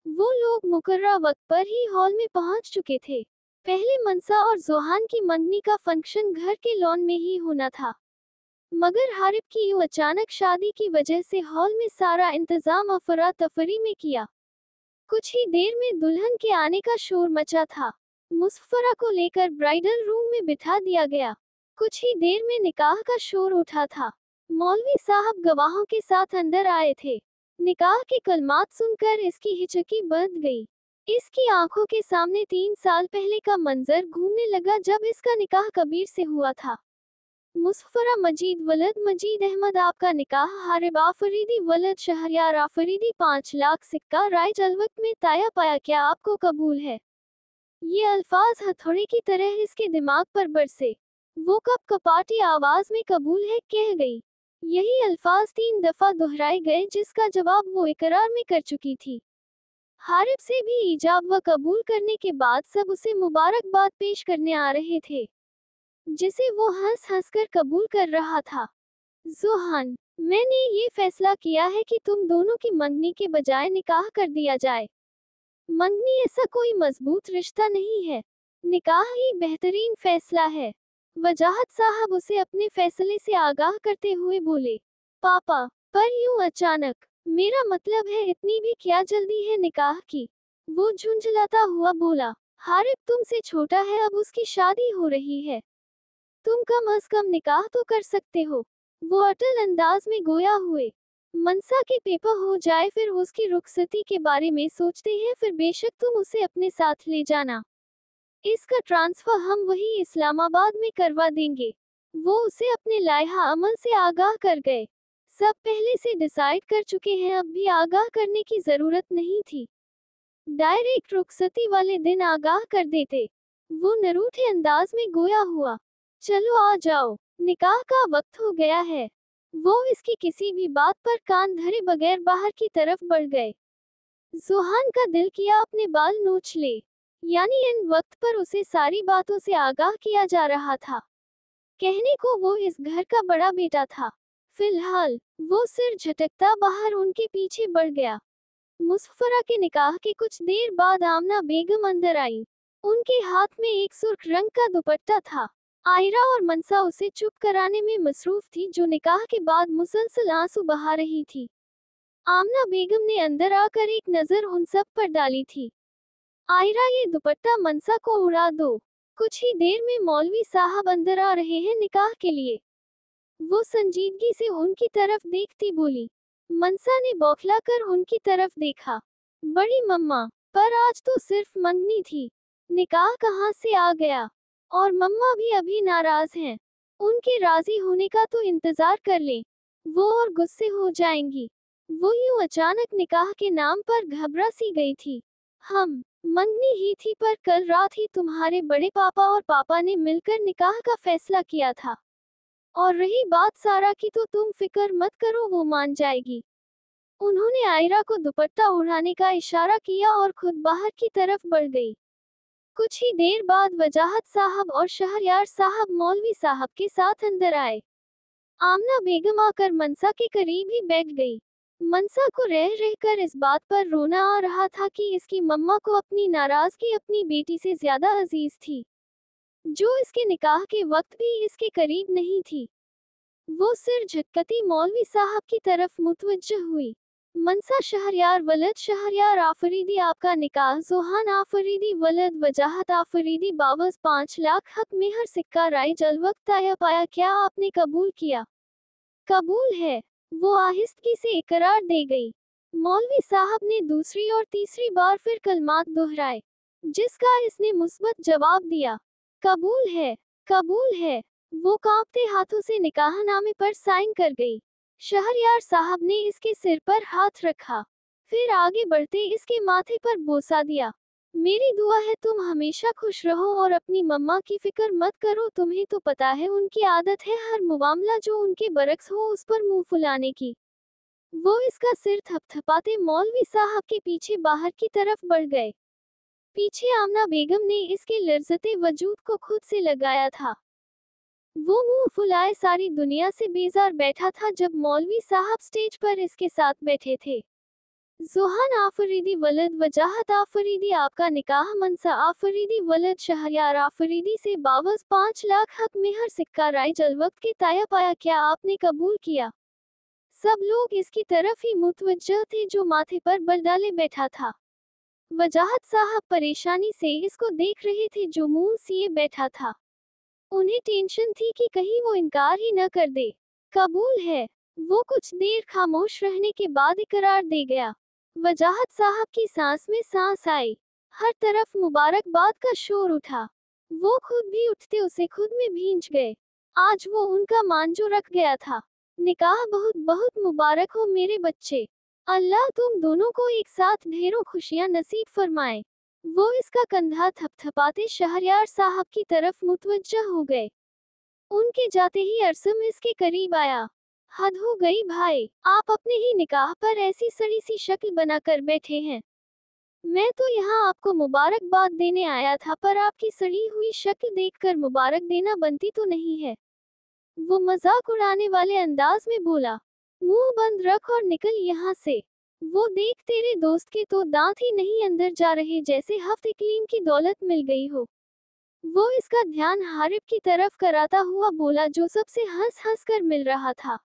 वो लोग मुकर्रर वक्त पर ही हॉल में पहुंच चुके थे। पहले मनसा और जोहान की मंगनी का फंक्शन घर के लॉन में ही होना था, मगर हारिब की यूं अचानक शादी की वजह से हॉल में सारा इंतजाम अफरा तफरी में किया। कुछ ही देर में दुल्हन के आने का शोर मचा था। मुसफ़रा को लेकर ब्राइडल रूम में बिठा दिया गया। कुछ ही देर में निकाह का शोर उठा था। मौलवी साहब गवाहों के साथ अंदर आए थे। निकाह के कलमात सुनकर इसकी हिचकी बढ़ गई। इसकी आंखों के सामने 3 साल पहले का मंजर घूमने लगा जब इसका निकाह कबीर से हुआ था। मुसफ़रा मजीद वलद मजीद अहमद आपका निकाह हारिब आफरीदी वलद शहरयार आफरीदी 5 लाख सिक्का राइज अलवक्त में ताया पाया क्या आपको कबूल है। ये अल्फाज हथौड़े की तरह इसके दिमाग पर बरसे। वो कप कपाटी आवाज में कबूल है कह गई। यही अल्फाज 3 दफा दोहराए गए जिसका जवाब वो इकरार में कर चुकी थी। हारिब से भी ईजाब व कबूल करने के बाद सब उसे मुबारकबाद पेश करने आ रहे थे, जिसे वो हंस हंस कर कबूल कर रहा था। ज़ुहान, मैंने ये फैसला किया है कि तुम दोनों की मंगनी के बजाय निकाह कर दिया जाए। मंगनी ऐसा कोई मजबूत रिश्ता नहीं है, निकाह ही बेहतरीन फैसला है। वजाहत साहब उसे अपने फैसले से आगाह करते हुए बोले। पापा, पर यूं अचानक, मेरा मतलब है इतनी भी क्या जल्दी है निकाह की। वो झुंझलाता हुआ बोला। हारिब तुमसे छोटा है, अब उसकी शादी हो रही है, तुम कम अज कम निकाह तो कर सकते हो। वो अटल अंदाज में गोया हुए। मनसा के पेपर हो जाए फिर उसकी रुखसती के बारे में सोचते हैं, फिर बेशक तुम उसे अपने साथ ले जाना। इसका ट्रांसफर हम वही इस्लामाबाद में करवा देंगे। वो उसे अपने लायहा अमल से आगाह कर गए। सब पहले से डिसाइड कर चुके हैं, अब भी आगाह करने की जरूरत नहीं थी। डायरेक्ट रुखसती वाले दिन आगाह कर देते। वो नरूठे अंदाज में गोया हुआ। चलो आ जाओ, निकाह का वक्त हो गया है। वो इसकी किसी भी बात पर कान धरे बगैर बाहर की तरफ बढ़ गए। ज़ुहान का दिल किया अपने बाल नोच ले, यानी इन वक्त पर उसे सारी बातों से आगाह किया जा रहा था। कहने को वो इस घर का बड़ा बेटा था। फिलहाल वो सिर झटकता बाहर उनके पीछे बढ़ गया। मुसफ़रा के निकाह के कुछ देर बाद आमना बेगम अंदर आई। उनके हाथ में एक सुर्ख रंग का दुपट्टा था। आयरा और मनसा उसे चुप कराने में मसरूफ थी, जो निकाह के बाद मुसलसल आंसू बहा रही थी। आमना बेगम ने अंदर आकर एक नजर उन सब पर डाली थी। आयरा, ये दुपट्टा मनसा को उड़ा दो, कुछ ही देर में मौलवी साहब अंदर आ रहे हैं निकाह के लिए। वो संजीदगी से उनकी तरफ देखती बोली। मनसा ने बौखला कर उनकी तरफ देखा। बड़ी मम्मा, पर आज तो सिर्फ मंगनी थी, निकाह कहाँ से आ गया। और मम्मा भी अभी नाराज हैं, उनके राजी होने का तो इंतजार कर लें, वो और गुस्से हो जाएंगी। वो यूं अचानक निकाह के नाम पर घबरा सी गई थी। हम मंगनी ही थी, पर कल रात ही तुम्हारे बड़े पापा और पापा ने मिलकर निकाह का फैसला किया था। और रही बात सारा की, तो तुम फिक्र मत करो, वो मान जाएगी। उन्होंने आयरा को दुपट्टा उड़ाने का इशारा किया और खुद बाहर की तरफ बढ़ गई। कुछ ही देर बाद वजाहत साहब और शहरयार साहब मौलवी साहब के साथ अंदर आए। आमना बेगम आकर मनसा के करीब ही बैठ गई। मनसा को रह रहकर इस बात पर रोना आ रहा था कि इसकी मम्मा को अपनी नाराजगी अपनी बेटी से ज्यादा अजीज थी, जो इसके निकाह के वक्त भी इसके करीब नहीं थी। वो सिर झटकती मौलवी साहब की तरफ मुतवज्जह हुई। मनसा शहरयार वलद शहरयार आफरीदी आपका निकाह ज़ुहान आफरीदी वलद वजाहत आफरीदी बावज 5 लाख हक मेहर सिक्का राइज अलवक्त आया पाया क्या आपने कबूल किया। कबूल है, वो आहिस्तगी से इकरार दे गई। मौलवी साहब ने दूसरी और तीसरी बार फिर कलमात दोहराए, जिसका इसने मुस्बत जवाब दिया। कबूल है, कबूल है। वो कांपते हाथों से निकाहनामे पर साइन कर गई। शहरयार साहब ने इसके सिर पर हाथ रखा, फिर आगे बढ़ते इसके माथे पर बोसा दिया। मेरी दुआ है तुम हमेशा खुश रहो और अपनी मम्मा की फिक्र मत करो। तुम्हें तो पता है उनकी आदत है हर मुआमला जो उनके बरक्स हो उस पर मुंह फुलाने की। वो इसका सिर थपथपाते मौलवी साहब के पीछे बाहर की तरफ बढ़ गए। पीछे आमना बेगम ने इसके लर्जते वजूद को खुद से लगाया था। वो मुंह फुलाए सारी दुनिया से बेजार बैठा था जब मौलवी साहब स्टेज पर इसके साथ बैठे थे। ज़ुहान आफरीदी वलद वजाहत आफरीदी आपका निकाह मनसा आफरीदी वलद शहरयार आफरीदी से बावज 5 लाख हक मेहर सिक्का राइज अलवक्त के ताया पाया क्या आपने कबूल किया। सब लोग इसकी तरफ ही मुतवज्जह थे जो माथे पर बल डाले बैठा था। वजाहत साहब परेशानी से इसको देख रहे थे जो मुंह सिए बैठा था। उन्हें टेंशन थी कि कहीं वो इनकार ही न कर दे। कबूल है। वो कुछ देर खामोश रहने के बाद इकरार दे गया। वजाहत साहब की सांस में सांस आई। हर तरफ मुबारकबाद का शोर उठा। वो खुद भी उठते उसे खुद में भींच गए। आज वो उनका मांजो रख गया था। निकाह बहुत बहुत मुबारक हो मेरे बच्चे। अल्लाह तुम दोनों को एक साथ ढेरों खुशियां नसीब फरमाए। वो इसका कंधा थपथपाते शहरयार साहब की तरफ मुतवज्जह हो गए। उनके जाते ही अरसम इसके करीब आया। हद हो गई भाई, आप अपने ही निकाह पर ऐसी सड़ी सी शक्ल बनाकर बैठे हैं। मैं तो यहाँ आपको मुबारकबाद देने आया था, पर आपकी सड़ी हुई शक्ल देखकर मुबारक देना बनती तो नहीं है। वो मजाक उड़ाने वाले अंदाज में बोला। मुंह बंद रख और निकल यहाँ से। वो देख तेरे दोस्त के तो दांत ही नहीं अंदर जा रहे, जैसे हफ्ते इकलीम की दौलत मिल गई हो। वो इसका ध्यान हारिब की तरफ कराता हुआ बोला, जो सबसे हंस हंस कर मिल रहा था।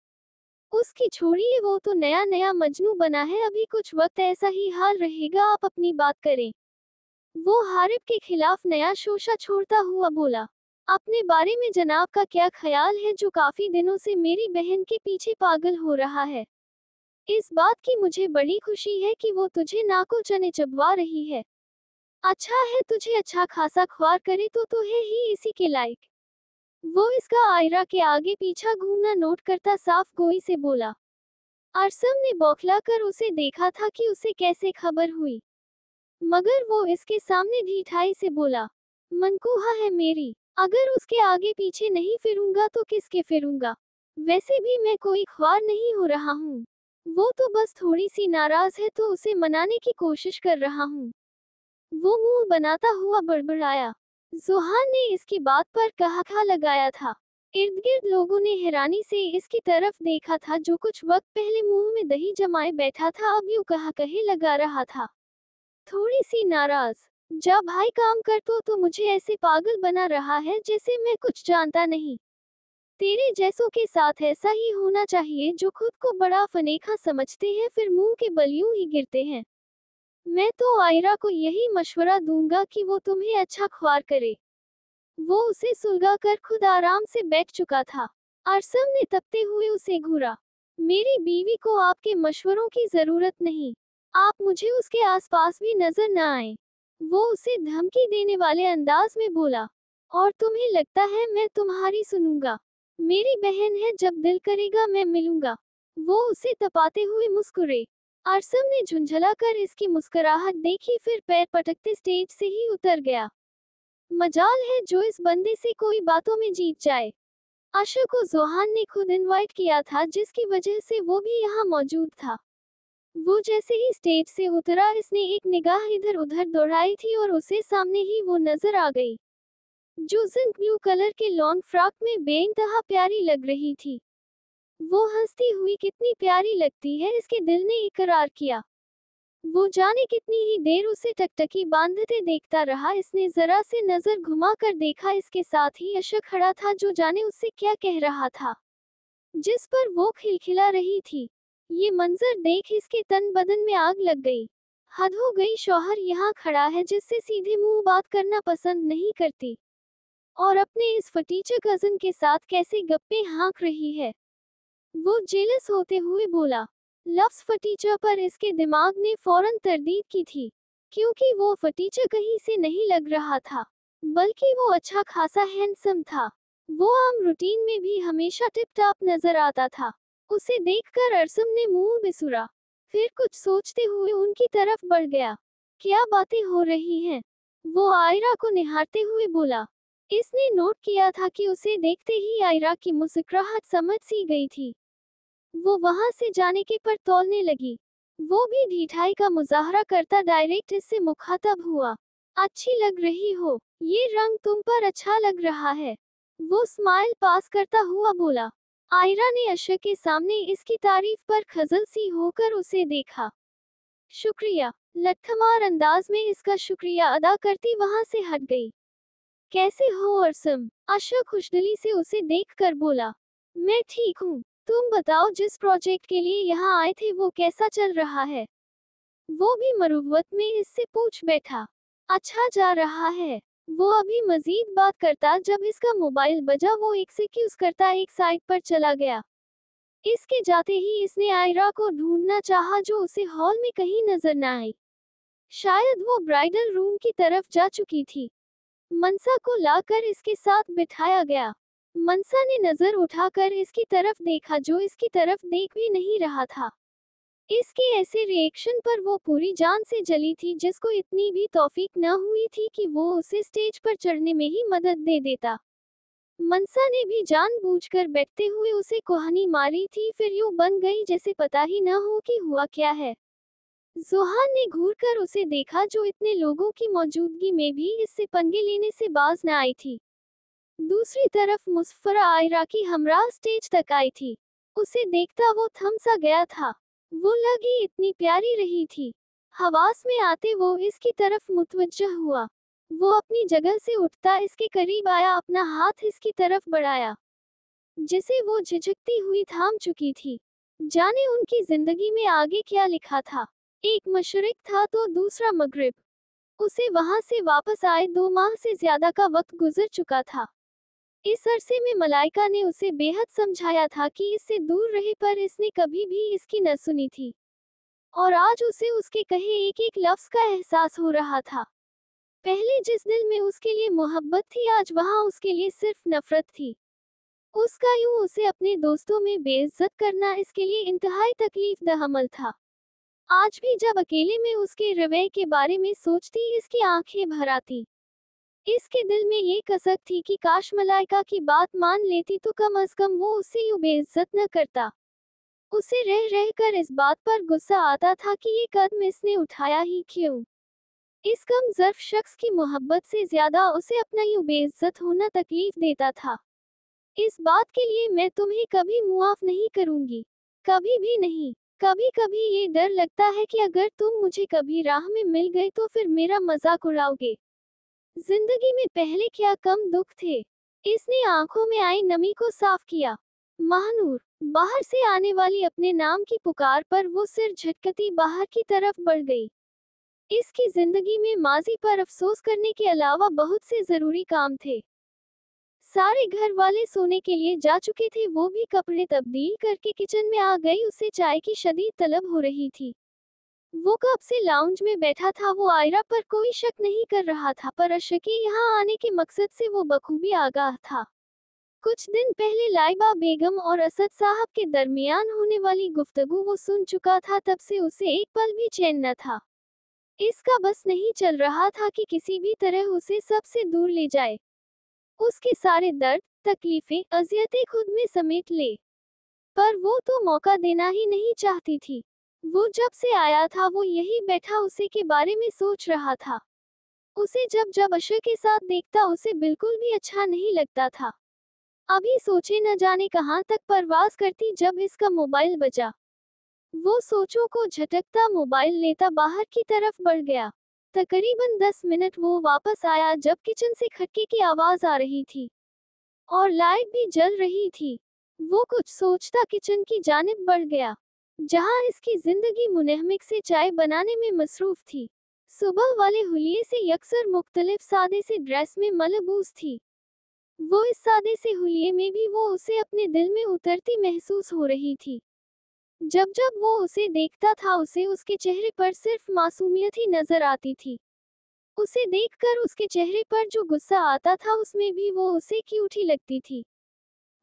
उसकी छोड़िए, वो तो नया नया मजनू बना है, अभी कुछ वक्त ऐसा ही हाल रहेगा, आप अपनी बात करें। वो हारिब के खिलाफ नया शोशा छोड़ता हुआ बोला। अपने बारे में जनाब का क्या ख्याल है, जो काफी दिनों से मेरी बहन के पीछे पागल हो रहा है। इस बात की मुझे बड़ी खुशी है कि वो तुझे नाको चने चबवा रही है। अच्छा है, तुझे अच्छा खासा ख्वार करे तो है ही इसी के लायक। वो इसका आयरा के आगे पीछा घूमना नोट करता साफ गोई से बोला। अरसम ने बौखला कर उसे देखा था कि उसे कैसे खबर हुई, मगर वो इसके सामने ढीठाई से बोला, मनकूहा है मेरी, अगर उसके आगे पीछे नहीं फिरूंगा तो किसके फिरूंगा। वैसे भी मैं कोई ख्वार नहीं हो रहा हूँ। वो तो बस थोड़ी सी नाराज है तो उसे मनाने की कोशिश कर रहा हूँ। वो मुंह बनाता हुआ बड़बड़ाया। जुहान ने इसकी बात पर कहा लगाया था। इर्द गिर्द लोगों ने हैरानी से इसकी तरफ देखा था, जो कुछ वक्त पहले मुंह में दही जमाए बैठा था, अब यूं कहे लगा रहा था। थोड़ी सी नाराज। जा भाई काम कर, तो मुझे ऐसे पागल बना रहा है जैसे मैं कुछ जानता नहीं। तेरे जैसों के साथ ऐसा ही होना चाहिए, जो खुद को बड़ा फनेखा समझते हैं फिर मुंह के बल यूं ही गिरते हैं। मैं तो आयरा को यही मशवरा दूंगा कि वो तुम्हें अच्छा ख्वार करे। वो उसे सुलगा कर खुद आराम से बैठ चुका था। अरसम ने तपते हुए उसे घूरा। मेरी बीवी को आपके मशवरों की जरूरत नहीं। आप मुझे उसके आसपास भी नजर न आए। वो उसे धमकी देने वाले अंदाज में बोला। और तुम्हें लगता है मैं तुम्हारी सुनूंगा? मेरी बहन है, जब दिल करेगा मैं मिलूंगा। वो उसे तपाते हुए मुस्कुरे। अरसम ने झुंझला कर इसकी मुस्कुराहट देखी, फिर पैर पटकते स्टेज से ही उतर गया। मजाल है जो इस बंदे से कोई बातों में जीत जाए। आशा को जोहान ने खुद इनवाइट किया था, जिसकी वजह से वो भी यहाँ मौजूद था। वो जैसे ही स्टेज से उतरा, इसने एक निगाह इधर उधर दौड़ाई थी और उसे सामने ही वो नजर आ गई, जो जिंक ब्लू कलर के लॉन्ग फ्रॉक में बेइंतहा प्यारी लग रही थी। वो हंसती हुई कितनी प्यारी लगती है, इसके दिल ने इकरार किया। वो जाने कितनी ही देर उसे टकटकी बांधते देखता रहा। इसने जरा से नजर घुमा कर देखा, इसके साथ ही अशक खड़ा था, जो जाने उससे क्या कह रहा था, जिस पर वो खिलखिला रही थी। ये मंजर देख इसके तन बदन में आग लग गई। हद हो गई, शौहर यहाँ खड़ा है जिससे सीधे मुंह बात करना पसंद नहीं करती, और अपने इस फटीचे कजन के साथ कैसे गप्पे हाँक रही है। वो जेलस होते हुए बोला। लफ्ज फटीचा पर इसके दिमाग ने फौरन तरदीद की थी, क्योंकि वो फटीचा कहीं से नहीं लग रहा था, बल्कि वो अच्छा खासा हैंडसम था। वो आम रूटीन में भी हमेशा टिप टॉप नजर आता था। उसे देखकर अरसम ने मुंह बिसुरा, फिर कुछ सोचते हुए उनकी तरफ बढ़ गया। क्या बातें हो रही हैं? वो आयरा को निहारते हुए बोला। इसने नोट किया था कि उसे देखते ही आयरा की मुस्कुराहट समझ सी गई थी। वो वहां से जाने के पर तौलने लगी। वो भी ढिठाई का मुजाहरा करता डायरेक्ट इससे मुखातब हुआ। अच्छी लग रही हो, ये रंग तुम पर अच्छा लग रहा है। वो स्माइल पास करता हुआ बोला। आयरा ने अशर के सामने इसकी तारीफ पर खजल सी होकर उसे देखा। शुक्रिया, लट्ठमार अंदाज में इसका शुक्रिया अदा करती वहां से हट गई। कैसे हो अरसम? अशर खुशदिली से उसे देखकर बोला। मैं ठीक हूँ, तुम बताओ, जिस प्रोजेक्ट के लिए यहाँ आए थे वो कैसा चल रहा है? वो भी मरुवत में इससे पूछ बैठा। अच्छा जा रहा है। वो अभी मजीद बात करता जब इसका मोबाइल बजा। वो एक से क्यूज करता एक साइट पर चला गया। इसके जाते ही इसने आयरा को ढूंढना चाहा, जो उसे हॉल में कहीं नजर न आई। शायद वो ब्राइडल रूम की तरफ जा चुकी थी। मनसा को लाकर इसके साथ बिठाया गया। मनसा ने नजर उठाकर इसकी तरफ देखा जो इसकी तरफ देख भी नहीं रहा था। इसके ऐसे रिएक्शन पर वो पूरी जान से जली थी जिसको इतनी भी तौफीक न हुई थी कि वो उसे स्टेज पर चढ़ने में ही मदद दे देता। मनसा ने भी जानबूझकर बैठते हुए उसे कोहनी मारी थी, फिर यूं बन गई जैसे पता ही न हो कि हुआ क्या है। जोहान ने घूरकर उसे देखा जो इतने लोगों की मौजूदगी में भी इससे पंगे लेने से बाज न आई थी। दूसरी तरफ मुसफ्फरा आयरा की हमराह स्टेज तक आई थी। उसे देखता वो थम सा गया था। वो लगी इतनी प्यारी रही थी। हवास में आते वो इसकी तरफ मुतवज्जह हुआ। वो अपनी जगह से उठता इसके करीब आया, अपना हाथ इसकी तरफ बढ़ाया जिसे वो झिझकती हुई थाम चुकी थी। जाने उनकी जिंदगी में आगे क्या लिखा था। एक मशरिक था तो दूसरा मगरिब। उसे वहां से वापस आए 2 माह से ज्यादा का वक्त गुजर चुका था। इस अरसे में मलाइका ने उसे बेहद समझाया था कि इससे दूर रहे, पर इसने कभी भी इसकी न सुनी थी। और आज उसे उसके कहे एक एक लफ्ज का एहसास हो रहा था। पहले जिस दिल में उसके लिए मोहब्बत थी, आज वहां उसके लिए सिर्फ नफरत थी। उसका यूं उसे अपने दोस्तों में बेइज्जत करना इसके लिए इंतहाई तकलीफ दह अमल था। आज भी जब अकेले में उसके रवैये के बारे में सोचती इसकी आंखें भर आती। इसके दिल में ये कसक थी कि काश मलाइका की बात मान लेती तो कम अज कम वो उससे यूं बेइज्जत न करता। उसे रह रह कर इस बात पर गुस्सा आता था कि ये कदम इसने उठाया ही क्यों। इस कम ज़र्फ शख्स की मोहब्बत से ज्यादा उसे अपना यूं बेइज्जत होना तकलीफ देता था। इस बात के लिए मैं तुम्हें कभी मुआफ नहीं करूंगी, कभी भी नहीं। कभी कभी ये डर लगता है कि अगर तुम मुझे कभी राह में मिल गए तो फिर मेरा मजाक उड़ाओगे। जिंदगी में पहले क्या कम दुख थे। इसने आंखों में आई नमी को साफ किया। महानूर। बाहर से आने वाली अपने नाम की पुकार पर वो सिर झटकती बाहर की तरफ बढ़ गई। इसकी जिंदगी में माजी पर अफसोस करने के अलावा बहुत से जरूरी काम थे। सारे घर वाले सोने के लिए जा चुके थे, वो भी कपड़े तब्दील करके किचन में आ गई। उसे चाय की शदीद तलब हो रही थी। वो कब से लाउंज में बैठा था। वो आयरा पर कोई शक नहीं कर रहा था, पर अशक के यहाँ आने के मकसद से वो बखूबी आगाह था। कुछ दिन पहले लाइबा बेगम और असद साहब के दरमियान होने वाली गुफ्तगू वो सुन चुका था। तब से उसे एक पल भी चैन न था। इसका बस नहीं चल रहा था कि किसी भी तरह उसे सबसे दूर ले जाए। उसके सारे दर्द, तकलीफें, अजियतें खुद में समेट ले। पर वो तो मौका देना ही नहीं चाहती थी। वो जब से आया था वो यही बैठा उसे के बारे में सोच रहा था। उसे जब जब अशर के साथ देखता उसे बिल्कुल भी अच्छा नहीं लगता था। अभी सोचे न जाने कहां तक परवाज करती जब इसका मोबाइल बजा। वो सोचों को झटकता मोबाइल लेता बाहर की तरफ बढ़ गया। तकरीबन 10 मिनट वो वापस आया जब किचन से खटके की आवाज आ रही थी और लाइट भी जल रही थी। वो कुछ सोचता किचन की जानिब बढ़ गया, जहां इसकी जिंदगी मुनहमिक से चाय बनाने में मसरूफ थी। सुबह वाले हुलिये से यकसर मुख्तलिफ सादे से ड्रेस में मलबूस थी। वो इस सादे से हुलिये में भी वो उसे अपने दिल में उतरती महसूस हो रही थी। जब जब वो उसे देखता था उसे उसके चेहरे पर सिर्फ मासूमियत ही नजर आती थी। उसे देखकर उसके चेहरे पर जो गुस्सा आता था उसमें भी वो उसे क्यूट ही लगती थी।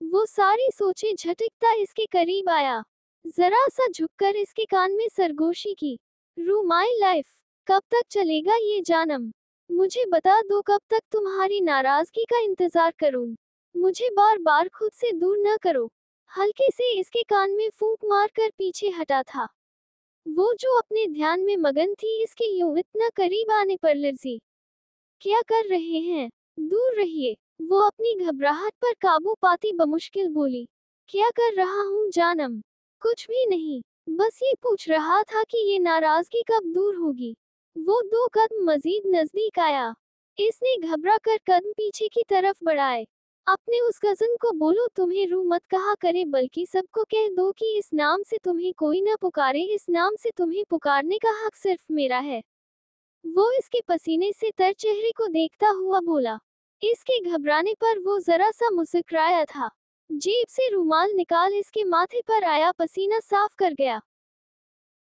वो सारी सोचे झटकता इसके करीब आया, जरा सा झुककर इसके कान में सरगोशी की। रू माई लाइफ, कब तक चलेगा ये जानम? मुझे बता दो कब तक तुम्हारी नाराजगी का इंतजार करूं? मुझे बार बार खुद से दूर न करो। हल्के से इसके कान में फूंक मारकर पीछे हटा था। वो जो अपने ध्यान में मगन थी इसके यूं इतना करीब आने पर लर्जी। क्या कर रहे हैं? दूर रहिए। वो अपनी घबराहट पर काबू पाती बमुश्किल बोली। क्या कर रहा हूँ जानम? कुछ भी नहीं, बस ये पूछ रहा था कि ये नाराजगी कब दूर होगी। वो 2 कदम मजीद नजदीक आया। इसने घबरा कर कदम पीछे की तरफ बढ़ाए। अपने उस कजन को बोलो तुम्हें रू मत कहा करे, बल्कि सबको कह दो कि इस नाम से तुम्हें कोई न पुकारे, इस नाम से तुम्हें पुकारने का हक सिर्फ मेरा है। वो इसके पसीने से तर चेहरे को देखता हुआ बोला। इसके घबराने पर वो जरा सा मुस्कुराया था। जेब से रुमाल निकाल इसके माथे पर आया पसीना साफ कर गया।